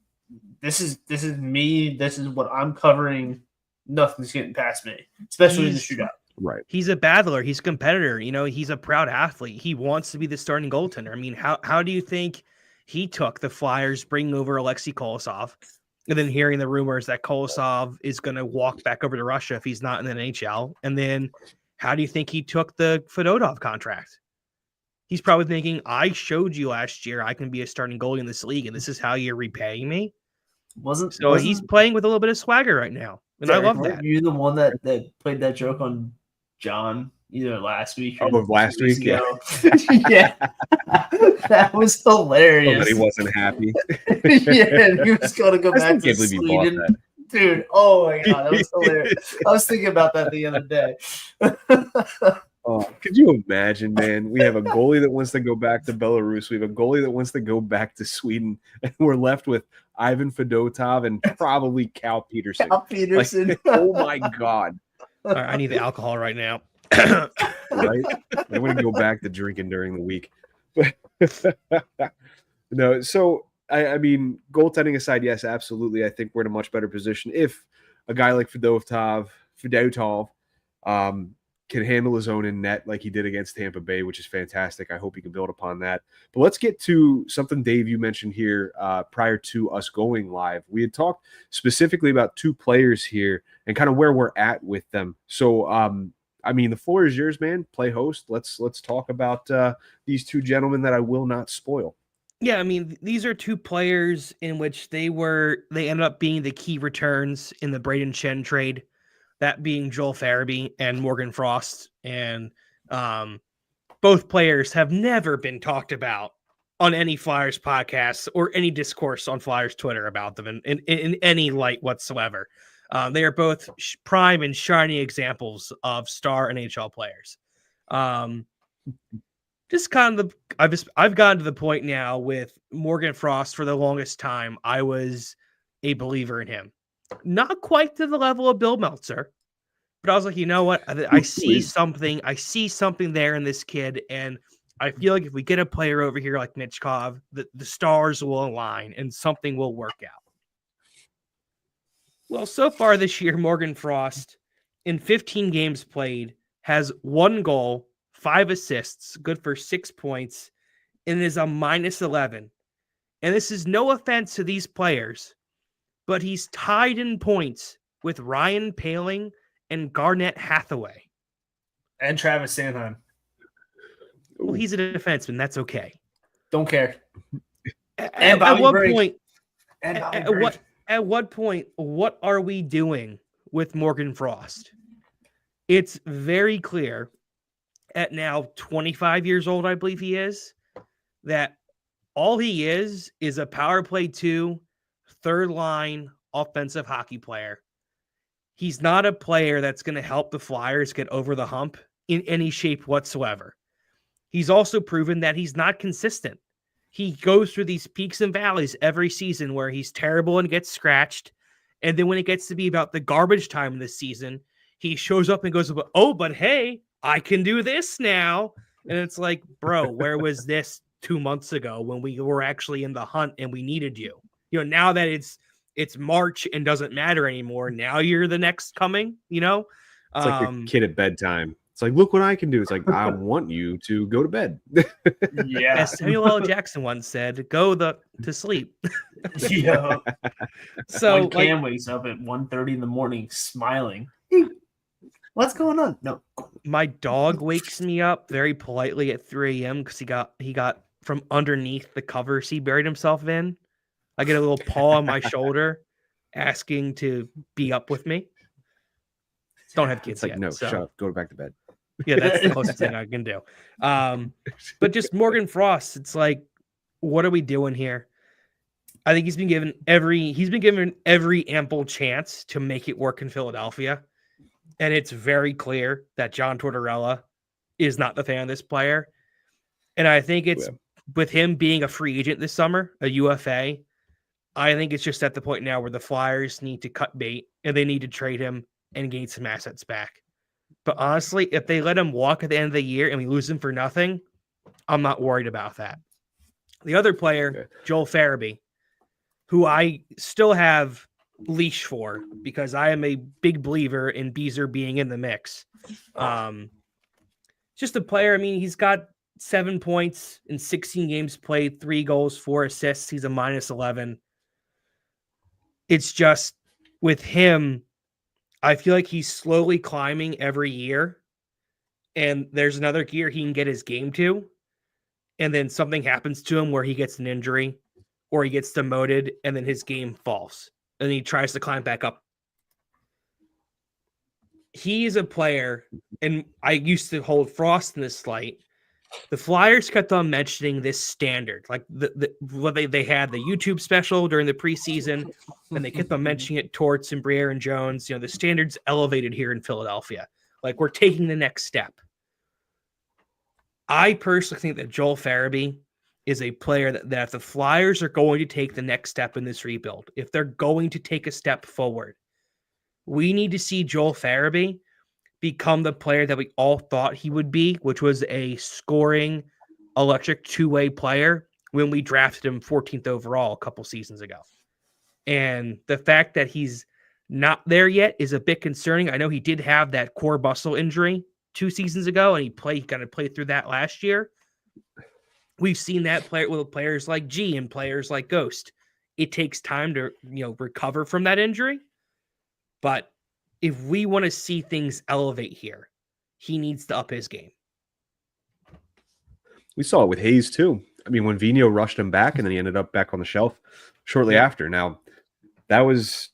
this is me. This is what I'm covering. Nothing's getting past me, especially in the shootout. Right. He's a battler. He's a competitor. You know, he's a proud athlete. He wants to be the starting goaltender. I mean, how do you think he took the Flyers bringing over Alexei Kolosov and then hearing the rumors that Kolosov is going to walk back over to Russia if he's not in the NHL? And then how do you think he took the Fedotov contract? He's probably thinking, I showed you last year I can be a starting goalie in this league, and this is how you're repaying me. He's playing with a little bit of swagger right now. And I love that. You're the one that played that joke on John either last week or last week. Yeah. Yeah. That was hilarious. But he wasn't happy. Yeah, he was going to go back to Sweden. Dude, oh my God, that was hilarious. I was thinking about that the other day. Could you imagine, man? We have a goalie that wants to go back to Belarus. We have a goalie that wants to go back to Sweden. And we're left with Ivan Fedotov and probably Cal Peterson. Like, oh, my God. All right, I need the alcohol right now. Right? I'm going to go back to drinking during the week. No, so, I mean, goaltending aside, yes, absolutely. I think we're in a much better position if a guy like Fedotov can handle his own in net like he did against Tampa Bay, which is fantastic. I hope he can build upon that. But let's get to something, Dave, you mentioned here prior to us going live. We had talked specifically about two players here and kind of where we're at with them. So, I mean, the floor is yours, man. Play host. Let's talk about these two gentlemen that I will not spoil. Yeah, I mean, these are two players in which they ended up being the key returns in the Braden Shen trade. That being Joel Farabee and Morgan Frost. And both players have never been talked about on any Flyers podcast or any discourse on Flyers Twitter about them in any light whatsoever. They are both prime and shining examples of star NHL players. Just kind of I've gotten to the point now with Morgan Frost. For the longest time, I was a believer in him. Not quite to the level of Bill Meltzer, but I was like, you know what? I see something. I see something there in this kid, and I feel like if we get a player over here like Michkov, the stars will align and something will work out. Well, so far this year, Morgan Frost, in 15 games played, has 1 goal, 5 assists, good for 6 points, and is a -11. And this is no offense to these players, but he's tied in points with Ryan Poehling and Garnett Hathaway. And Travis Sanheim. Well, he's a defenseman. That's okay. Don't care. At what point, what are we doing with Morgan Frost? It's very clear at now 25 years old, I believe he is, that all he is a power play 2, third line offensive hockey player. He's not a player that's going to help the Flyers get over the hump in any shape whatsoever. He's also proven that he's not consistent. He goes through these peaks and valleys every season where he's terrible and gets scratched. And then when it gets to be about the garbage time in this season, he shows up and goes, oh, but hey, I can do this now. And it's like, bro, where was this 2 months ago when we were actually in the hunt and we needed you? You know, now that it's it's March and doesn't matter anymore. Now you're the next coming, you know? It's like a kid at bedtime. It's like, look what I can do. It's like, I want you to go to bed. Yeah. As Samuel L. Jackson once said, go to sleep. Yeah. So When Cam wakes up at 1:30 in the morning smiling. Hey, what's going on? No. my dog wakes me up very politely at 3 a.m. because he got from underneath the covers he buried himself in. I get a little paw on my shoulder asking to be up with me. Don't have kids It's like, yet. no, so. shut up. Go back to bed. Yeah, that's the closest thing I can do. But just Morgan Frost, it's like, what are we doing here? I think he's been given every ample chance to make it work in Philadelphia. And it's very clear that John Tortorella is not the fan of this player. And I think it's with him being a free agent this summer, a UFA, I think it's just at the point now where the Flyers need to cut bait and they need to trade him and gain some assets back. But honestly, if they let him walk at the end of the year and we lose him for nothing, I'm not worried about that. The other player, Joel Farabee, who I still have leash for because I am a big believer in Beezer being in the mix. Just a player. I mean, he's got 7 points in 16 games played, 3 goals, 4 assists. He's a -11. It's just with him, I feel like he's slowly climbing every year. And there's another gear he can get his game to. And then something happens to him where he gets an injury or he gets demoted and then his game falls. And he tries to climb back up. He is a player, and I used to hold Frost in this light. The Flyers kept on mentioning this standard, like what they had the YouTube special during the preseason, and they kept on mentioning it towards Briere and Jones. You know, the standard's elevated here in Philadelphia. Like, we're taking the next step. I personally think that Joel Farabee is a player that if the Flyers are going to take the next step in this rebuild, if they're going to take a step forward, we need to see Joel Farabee become the player that we all thought he would be, which was a scoring, electric two-way player when we drafted him 14th overall a couple seasons ago. And the fact that he's not there yet is a bit concerning. I know he did have that core muscle injury 2 seasons ago, and he kind of played through that last year. We've seen that player with players like G and players like Ghost. It takes time to recover from that injury. But if we want to see things elevate here, he needs to up his game. We saw it with Hayes too. I mean, when Vino rushed him back and then he ended up back on the shelf shortly after. Now, that was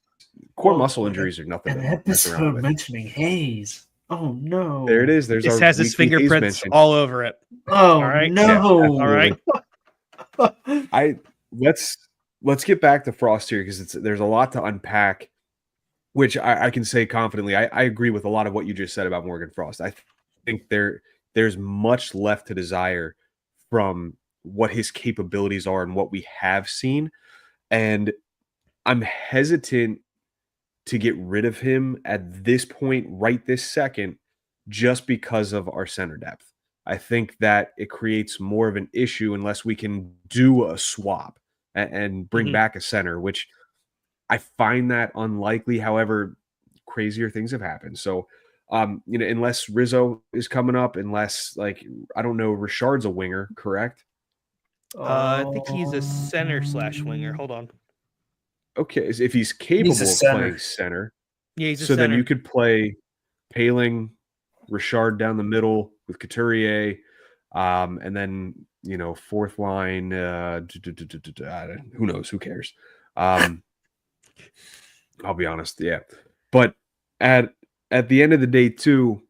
core muscle injuries are nothing. An episode mentioning Hayes. Oh no! There it is. There's this has his fingerprints all over it. Oh, all right. No! Yeah, all right. Let's get back to Frost here because there's a lot to unpack. Which I can say confidently, I agree with a lot of what you just said about Morgan Frost. I think there's much left to desire from what his capabilities are and what we have seen. And I'm hesitant to get rid of him at this point, right this second, just because of our center depth. I think that it creates more of an issue unless we can do a swap and bring back a center, which – I find that unlikely. However, crazier things have happened. So, unless Rizzo is coming up, unless I don't know, Richard's a winger, correct? I think he's a center/winger. Hold on. Okay, if he's capable of playing center, yeah, he's a so center. then you could play Paling, Richard down the middle with Couturier, and then fourth line. Who knows? Who cares? I'll be honest, yeah. But at the end of the day, too,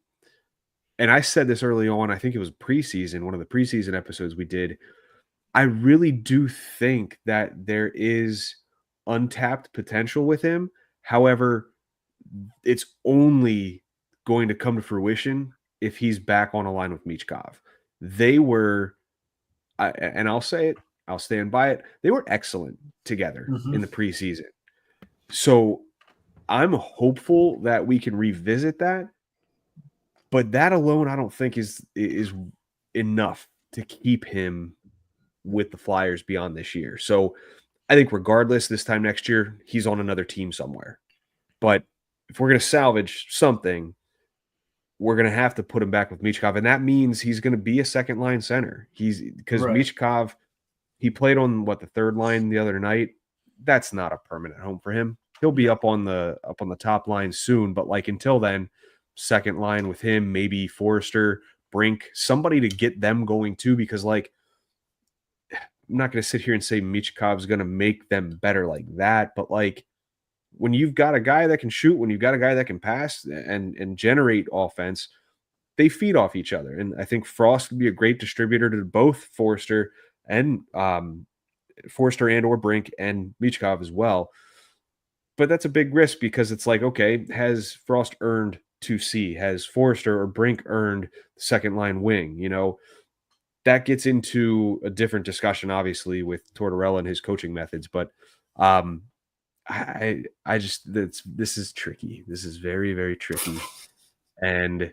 and I said this early on, I think it was preseason, one of the preseason episodes we did, I really do think that there is untapped potential with him. However, it's only going to come to fruition if he's back on a line with Michkov. They were, and I'll say it, I'll stand by it, they were excellent together in the preseason. So I'm hopeful that we can revisit that, but that alone I don't think is enough to keep him with the Flyers beyond this year. So I think regardless, this time next year, he's on another team somewhere. But if we're going to salvage something, we're going to have to put him back with Michkov. And that means he's going to be a second line center. Because Michkov, he played on the third line the other night. That's not a permanent home for him. He'll be up on the top line soon. But like until then, second line with him, maybe Forrester, Brink, somebody to get them going too, because like I'm not going to sit here and say Michkov's going to make them better like that, but like when you've got a guy that can shoot, when you've got a guy that can pass and generate offense, they feed off each other. And I think Frost would be a great distributor to both Forrester and or Brink and Michkov as well. But that's a big risk because it's like, okay, has Frost earned 2C? Has Forrester or Brink earned the second line wing? You know, that gets into a different discussion, obviously, with Tortorella and his coaching methods. But I just this is tricky. This is very, very tricky, and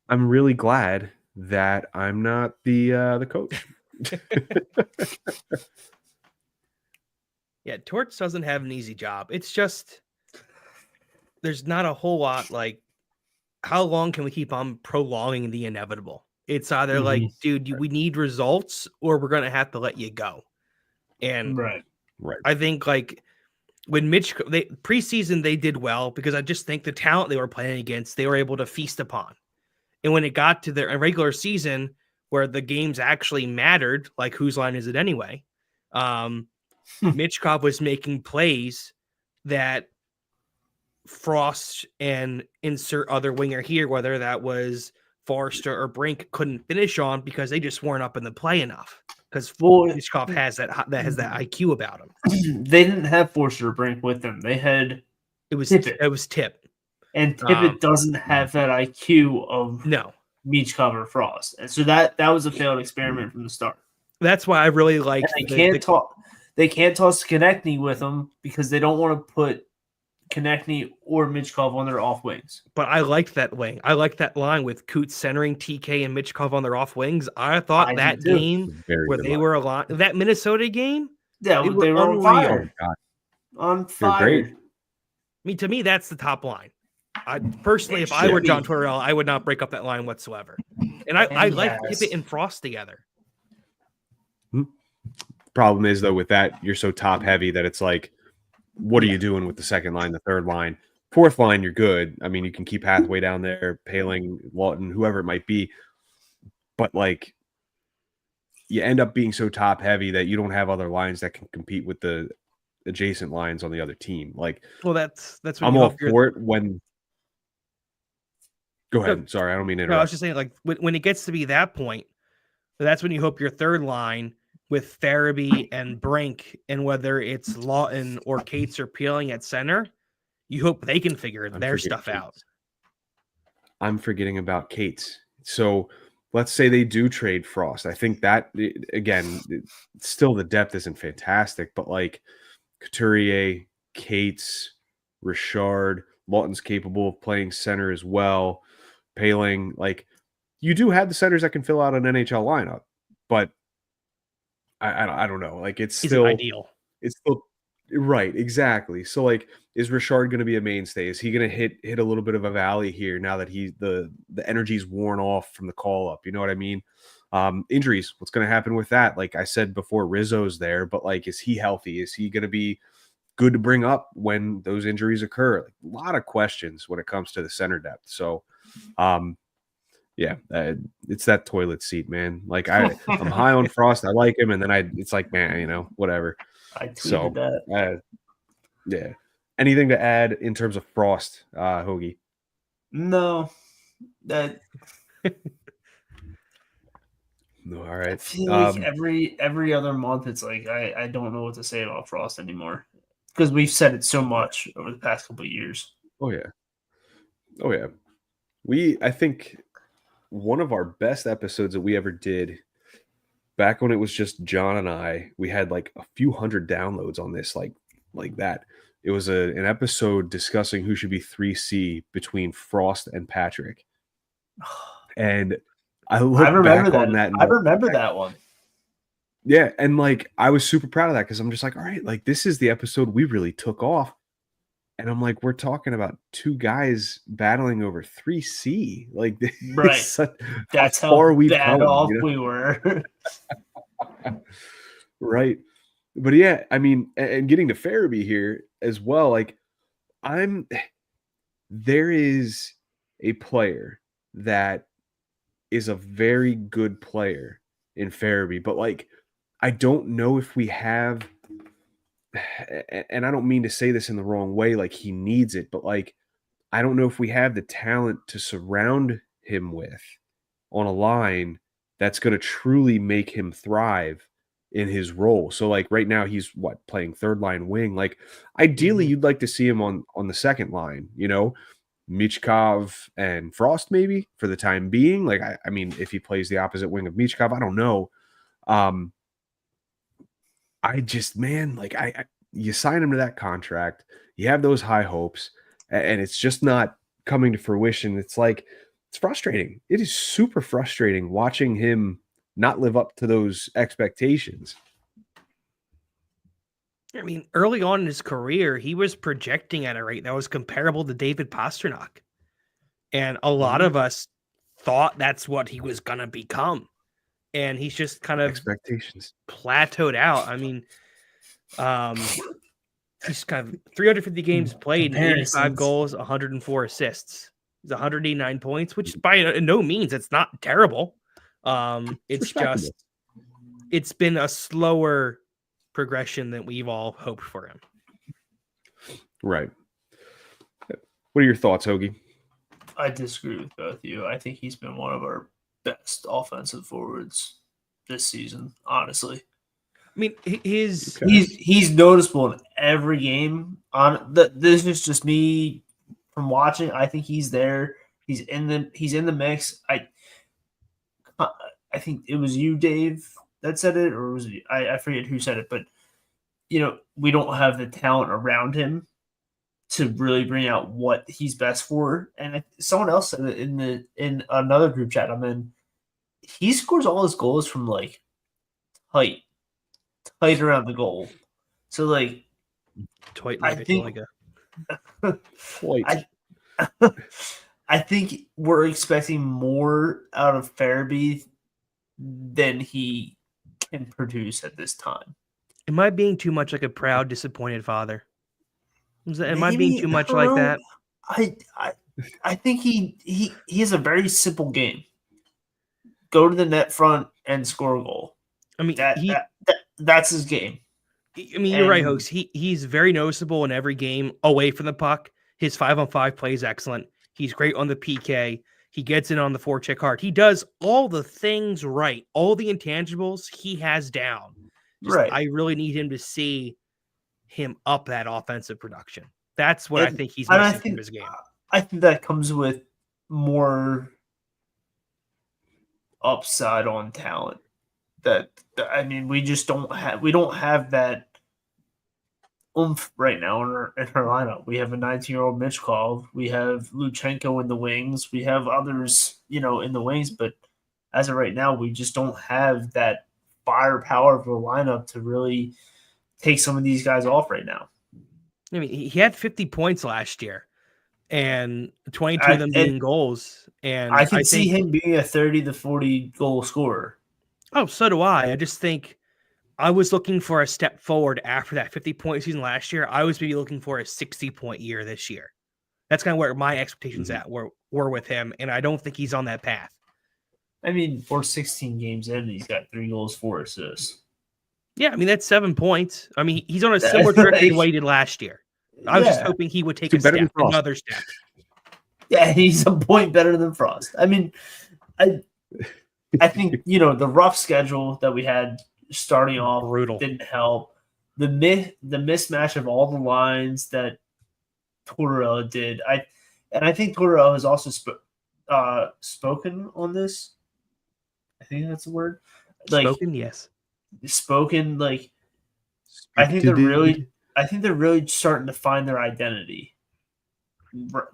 I'm really glad that I'm not the coach. Yeah, Torts doesn't have an easy job. It's just there's not a whole lot like how long can we keep on prolonging the inevitable? It's either like, dude, we need results or we're going to have to let you go. And Right. I think like when preseason, they did well because I just think the talent they were playing against, they were able to feast upon. And when it got to their regular season where the games actually mattered, like whose line is it anyway? Michkov was making plays that Frost and insert other winger here, whether that was Forrester or Brink, couldn't finish on because they just weren't up in the play enough. Because Michkov has that IQ about him. They didn't have Forrester or Brink with them. They had Tip. And Tippett doesn't have that IQ of Michkov or Frost. And so that was a failed experiment from the start. That's why I really like they can't toss Konechny with them because they don't want to put Konechny or Michkov on their off wings. But I liked that wing. I liked that line with Coots centering TK and Michkov on their off wings. I thought that game where they were aligned, that Minnesota game, they were on fire. On fire. Great. I mean, to me, that's the top line. I personally, if I were John Tortorella, I would not break up that line whatsoever. And I like Tippett and Frost together. Problem is, though, with that, you're so top heavy that it's like, what are you doing with the second line, the third line? Fourth line, you're good. I mean, you can keep Hathaway down there, Paling, Lawton, whoever it might be. But, like, you end up being so top heavy that you don't have other lines that can compete with the adjacent lines on the other team. Like, well, that's what I'm all for it when. Go ahead. Sorry, I don't mean to interrupt. No, I was just saying, like, when it gets to be that point, that's when you hope your third line with Farabee and Brink, and whether it's Lawton or Cates or Peeling at center, you hope they can figure their stuff out. I'm forgetting about Cates. So let's say they do trade Frost. I think that, again, still the depth isn't fantastic, but like Couturier, Cates, Richard, Lawton's capable of playing center as well. Paling, like you do have the centers that can fill out an NHL lineup, but I don't know. Like it's still ideal. It's still right, exactly. So like, is Richard going to be a mainstay? Is he going to hit a little bit of a valley here now that the energy's worn off from the call up? You know what I mean? Injuries. What's going to happen with that? Like I said before, Rizzo's there, but like, is he healthy? Is he going to be good to bring up when those injuries occur? Like, a lot of questions when it comes to the center depth. So, yeah, it's that toilet seat, man. Like I'm high on Frost. I like him. And then it's like, man, you know, whatever. I tweeted that. Yeah. Anything to add in terms of Frost, Hoagie? No, that. No, all right. I feel like every other month, it's like I don't know what to say about Frost anymore because we've said it so much over the past couple of years. Oh yeah. I think one of our best episodes that we ever did back when it was just John and I, we had like a few hundred downloads on this, like that. It was an episode discussing who should be 3C between Frost and Patrick. And I look back on that. I remember that one. Yeah, and like I was super proud of that because I'm just like, all right, like this is the episode we really took off. And I'm like, we're talking about two guys battling over 3C. Like, Right. That's how far we've bad come, off you know? we were. Right. But yeah, I mean, and getting to Farabee here as well, like there is a player that is a very good player in Farabee, but like I don't know if we have, and I don't mean to say this in the wrong way, like he needs it, but like I don't know if we have the talent to surround him with on a line that's going to truly make him thrive in his role. So like right now he's playing third line wing. Like ideally you'd like to see him on the second line, you know, Michkov and Frost maybe for the time being. Like I mean if he plays the opposite wing of Michkov, I don't know. I just man, like you sign him to that contract, you have those high hopes, and it's just not coming to fruition. It's like it's frustrating. It is super frustrating watching him not live up to those expectations. I mean, early on in his career, he was projecting at a rate that was comparable to David Pastrnak. And a lot of us thought that's what he was going to become. And he's just kind of Expectations plateaued out. I mean, he's kind of 350 games played, 85 goals, 104 assists. He's 189 points, which by no means it's not terrible. It's just it's been a slower progression than we've all hoped for him. Right. What are your thoughts, Hoagie? I disagree with both of you. I think he's been one of our best offensive forwards this season, honestly. I mean, he's noticeable in every game. This is just me from watching. I think he's there. He's in the mix. I think it was you, Dave, that said it, or was it, I forget who said it, but you know, we don't have the talent around him to really bring out what he's best for. And someone else said it in another group chat I'm in. He scores all his goals from like tight around the goal. So like, I think I think we're expecting more out of Farabee than he can produce at this time. Am I being too much like a proud, disappointed father? Am I being too much like that? I think he has a very simple game. Go to the net front and score a goal. I mean, that's his game. I mean, you're right, Host. He's very noticeable in every game away from the puck. His 5-on-5 play is excellent. He's great on the PK. He gets in on the forecheck hard. He does all the things right. All the intangibles he has down. Right. I really need him to see him up that offensive production. That's what I think he's missing from his game. I think that comes with more upside on talent. I mean, we just don't have that oomph right now in our lineup. We have a 19-year-old Michkov. We have Luchenko in the wings. We have others, in the wings. But as of right now, we just don't have that firepower of a lineup to really take some of these guys off right now. I mean, he had 50 points last year, and 22 of them being goals. And I can see him being a 30 to 40 goal scorer. Oh, so do I. I just think I was looking for a step forward after that 50-point season last year. I was maybe looking for a 60-point year this year. That's kind of where my expectations were with him, and I don't think he's on that path. I mean, we're 16 games in, and he's got 3 goals, 4 assists. Yeah, I mean, that's 7 points. I mean, he's on a similar trajectory to what he did last year. I was just hoping he would take another step. Yeah, he's a point better than Frost. I mean, I think, the rough schedule that we had starting off brutal didn't help. The mismatch of all the lines that Tortorella did. I think Tortorella has also spoken on this. I think that's the word. Spoken, yes. Spoken, like I think they're really starting to find their identity.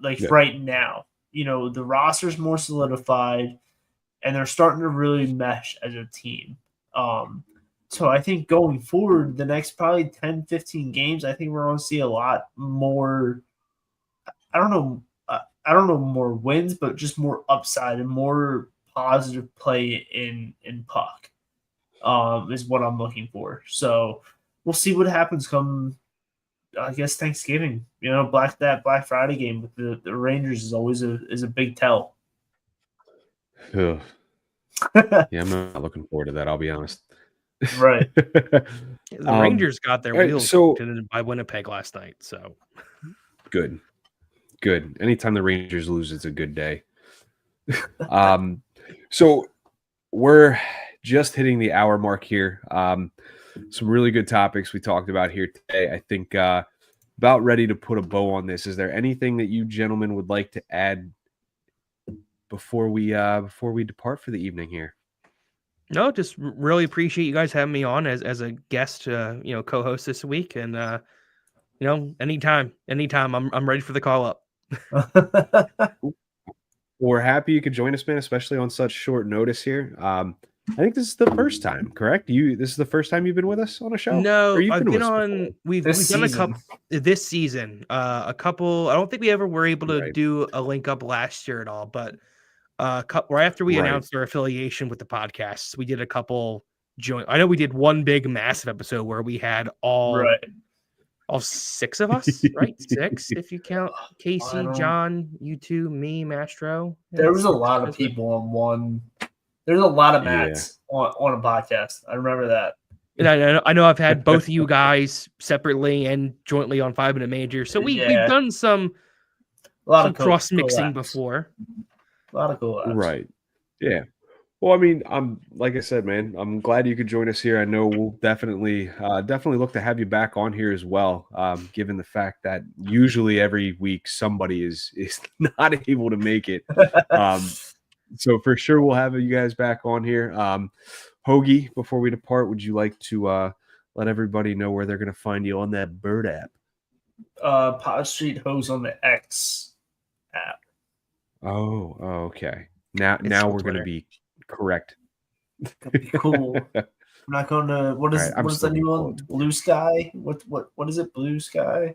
Right now, the roster's more solidified, and they're starting to really mesh as a team. So I think going forward, the next probably 10, 15 games, I think we're going to see a lot more. I don't know. I don't know more wins, but just more upside and more positive play in puck is what I'm looking for. So we'll see what happens come, I guess, Thanksgiving. You know, that Black Friday game with the Rangers is always a big tell. Ugh. Yeah, I'm not looking forward to that. I'll be honest. Right. The Rangers got their wheels by Winnipeg last night. So good. Anytime the Rangers lose, it's a good day. So we're just hitting the hour mark here. Some really good topics we talked about here today. I think about ready to put a bow on this. Is there anything that you gentlemen would like to add before we depart for the evening here? No, just really appreciate you guys having me on as a guest, co-host this week. And anytime I'm ready for the call up. We're happy you could join us, man, especially on such short notice here. I think this is the first time, correct? This is the first time you've been with us on a show? No, I've been on. We've done a couple this season. A couple. I don't think we ever were able to do a link up last year at all, but right after we announced our affiliation with the podcasts, we did a couple joint. I know we did one big massive episode where we had all 6 of us, right? 6 if you count Casey, John, you two, me, Mastro. There was a lot of people on one. There's a lot of Matts on a podcast. I remember that. And I know I've had both of you guys separately and jointly on 5 Minute Major. So we've done some cross mixing before. A lot of cool. Right. Yeah. Well, I mean, like I said, man, I'm glad you could join us here. I know we'll definitely look to have you back on here as well, given the fact that usually every week somebody is not able to make it. So for sure we'll have you guys back on here. Hoagie, before we depart, would you like to let everybody know where they're going to find you on that Bird app? Pod Street Hose on the X app. Oh, okay. Now we're going to be correct. That'd be cool. I'm not going to. What is the new one? Blue Sky. What is it? Blue Sky.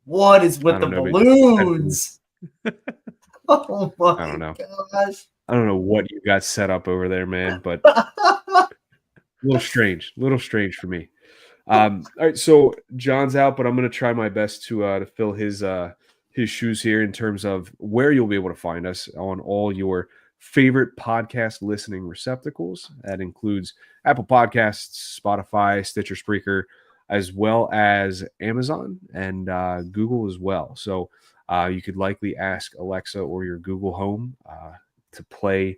What is with the balloons? Oh my! I don't know. Gosh. I don't know what you got set up over there, man, but a little strange for me. All right, so John's out, but I'm going to try my best to fill his shoes here in terms of where you'll be able to find us on all your favorite podcast listening receptacles. That includes Apple Podcasts, Spotify, Stitcher, Spreaker, as well as Amazon and Google as well. So you could likely ask Alexa or your Google Home to play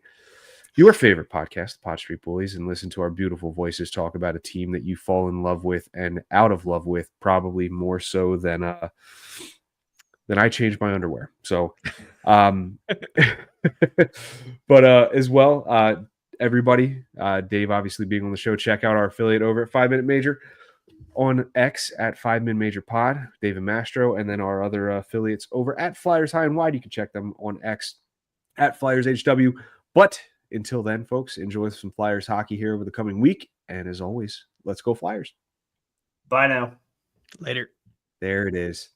your favorite podcast, the Pod Street Bullies, and listen to our beautiful voices talk about a team that you fall in love with and out of love with, probably more so than I changed my underwear. So, but as well, everybody, Dave obviously being on the show, check out our affiliate over at 5 Minute Major on X at 5 Min Major Pod, Dave and Mastro, and then our other affiliates over at Flyers High and Wide. You can check them on X at Flyers HW. But until then, folks, enjoy some Flyers hockey here over the coming week. And as always, let's go Flyers. Bye now. Later. There it is.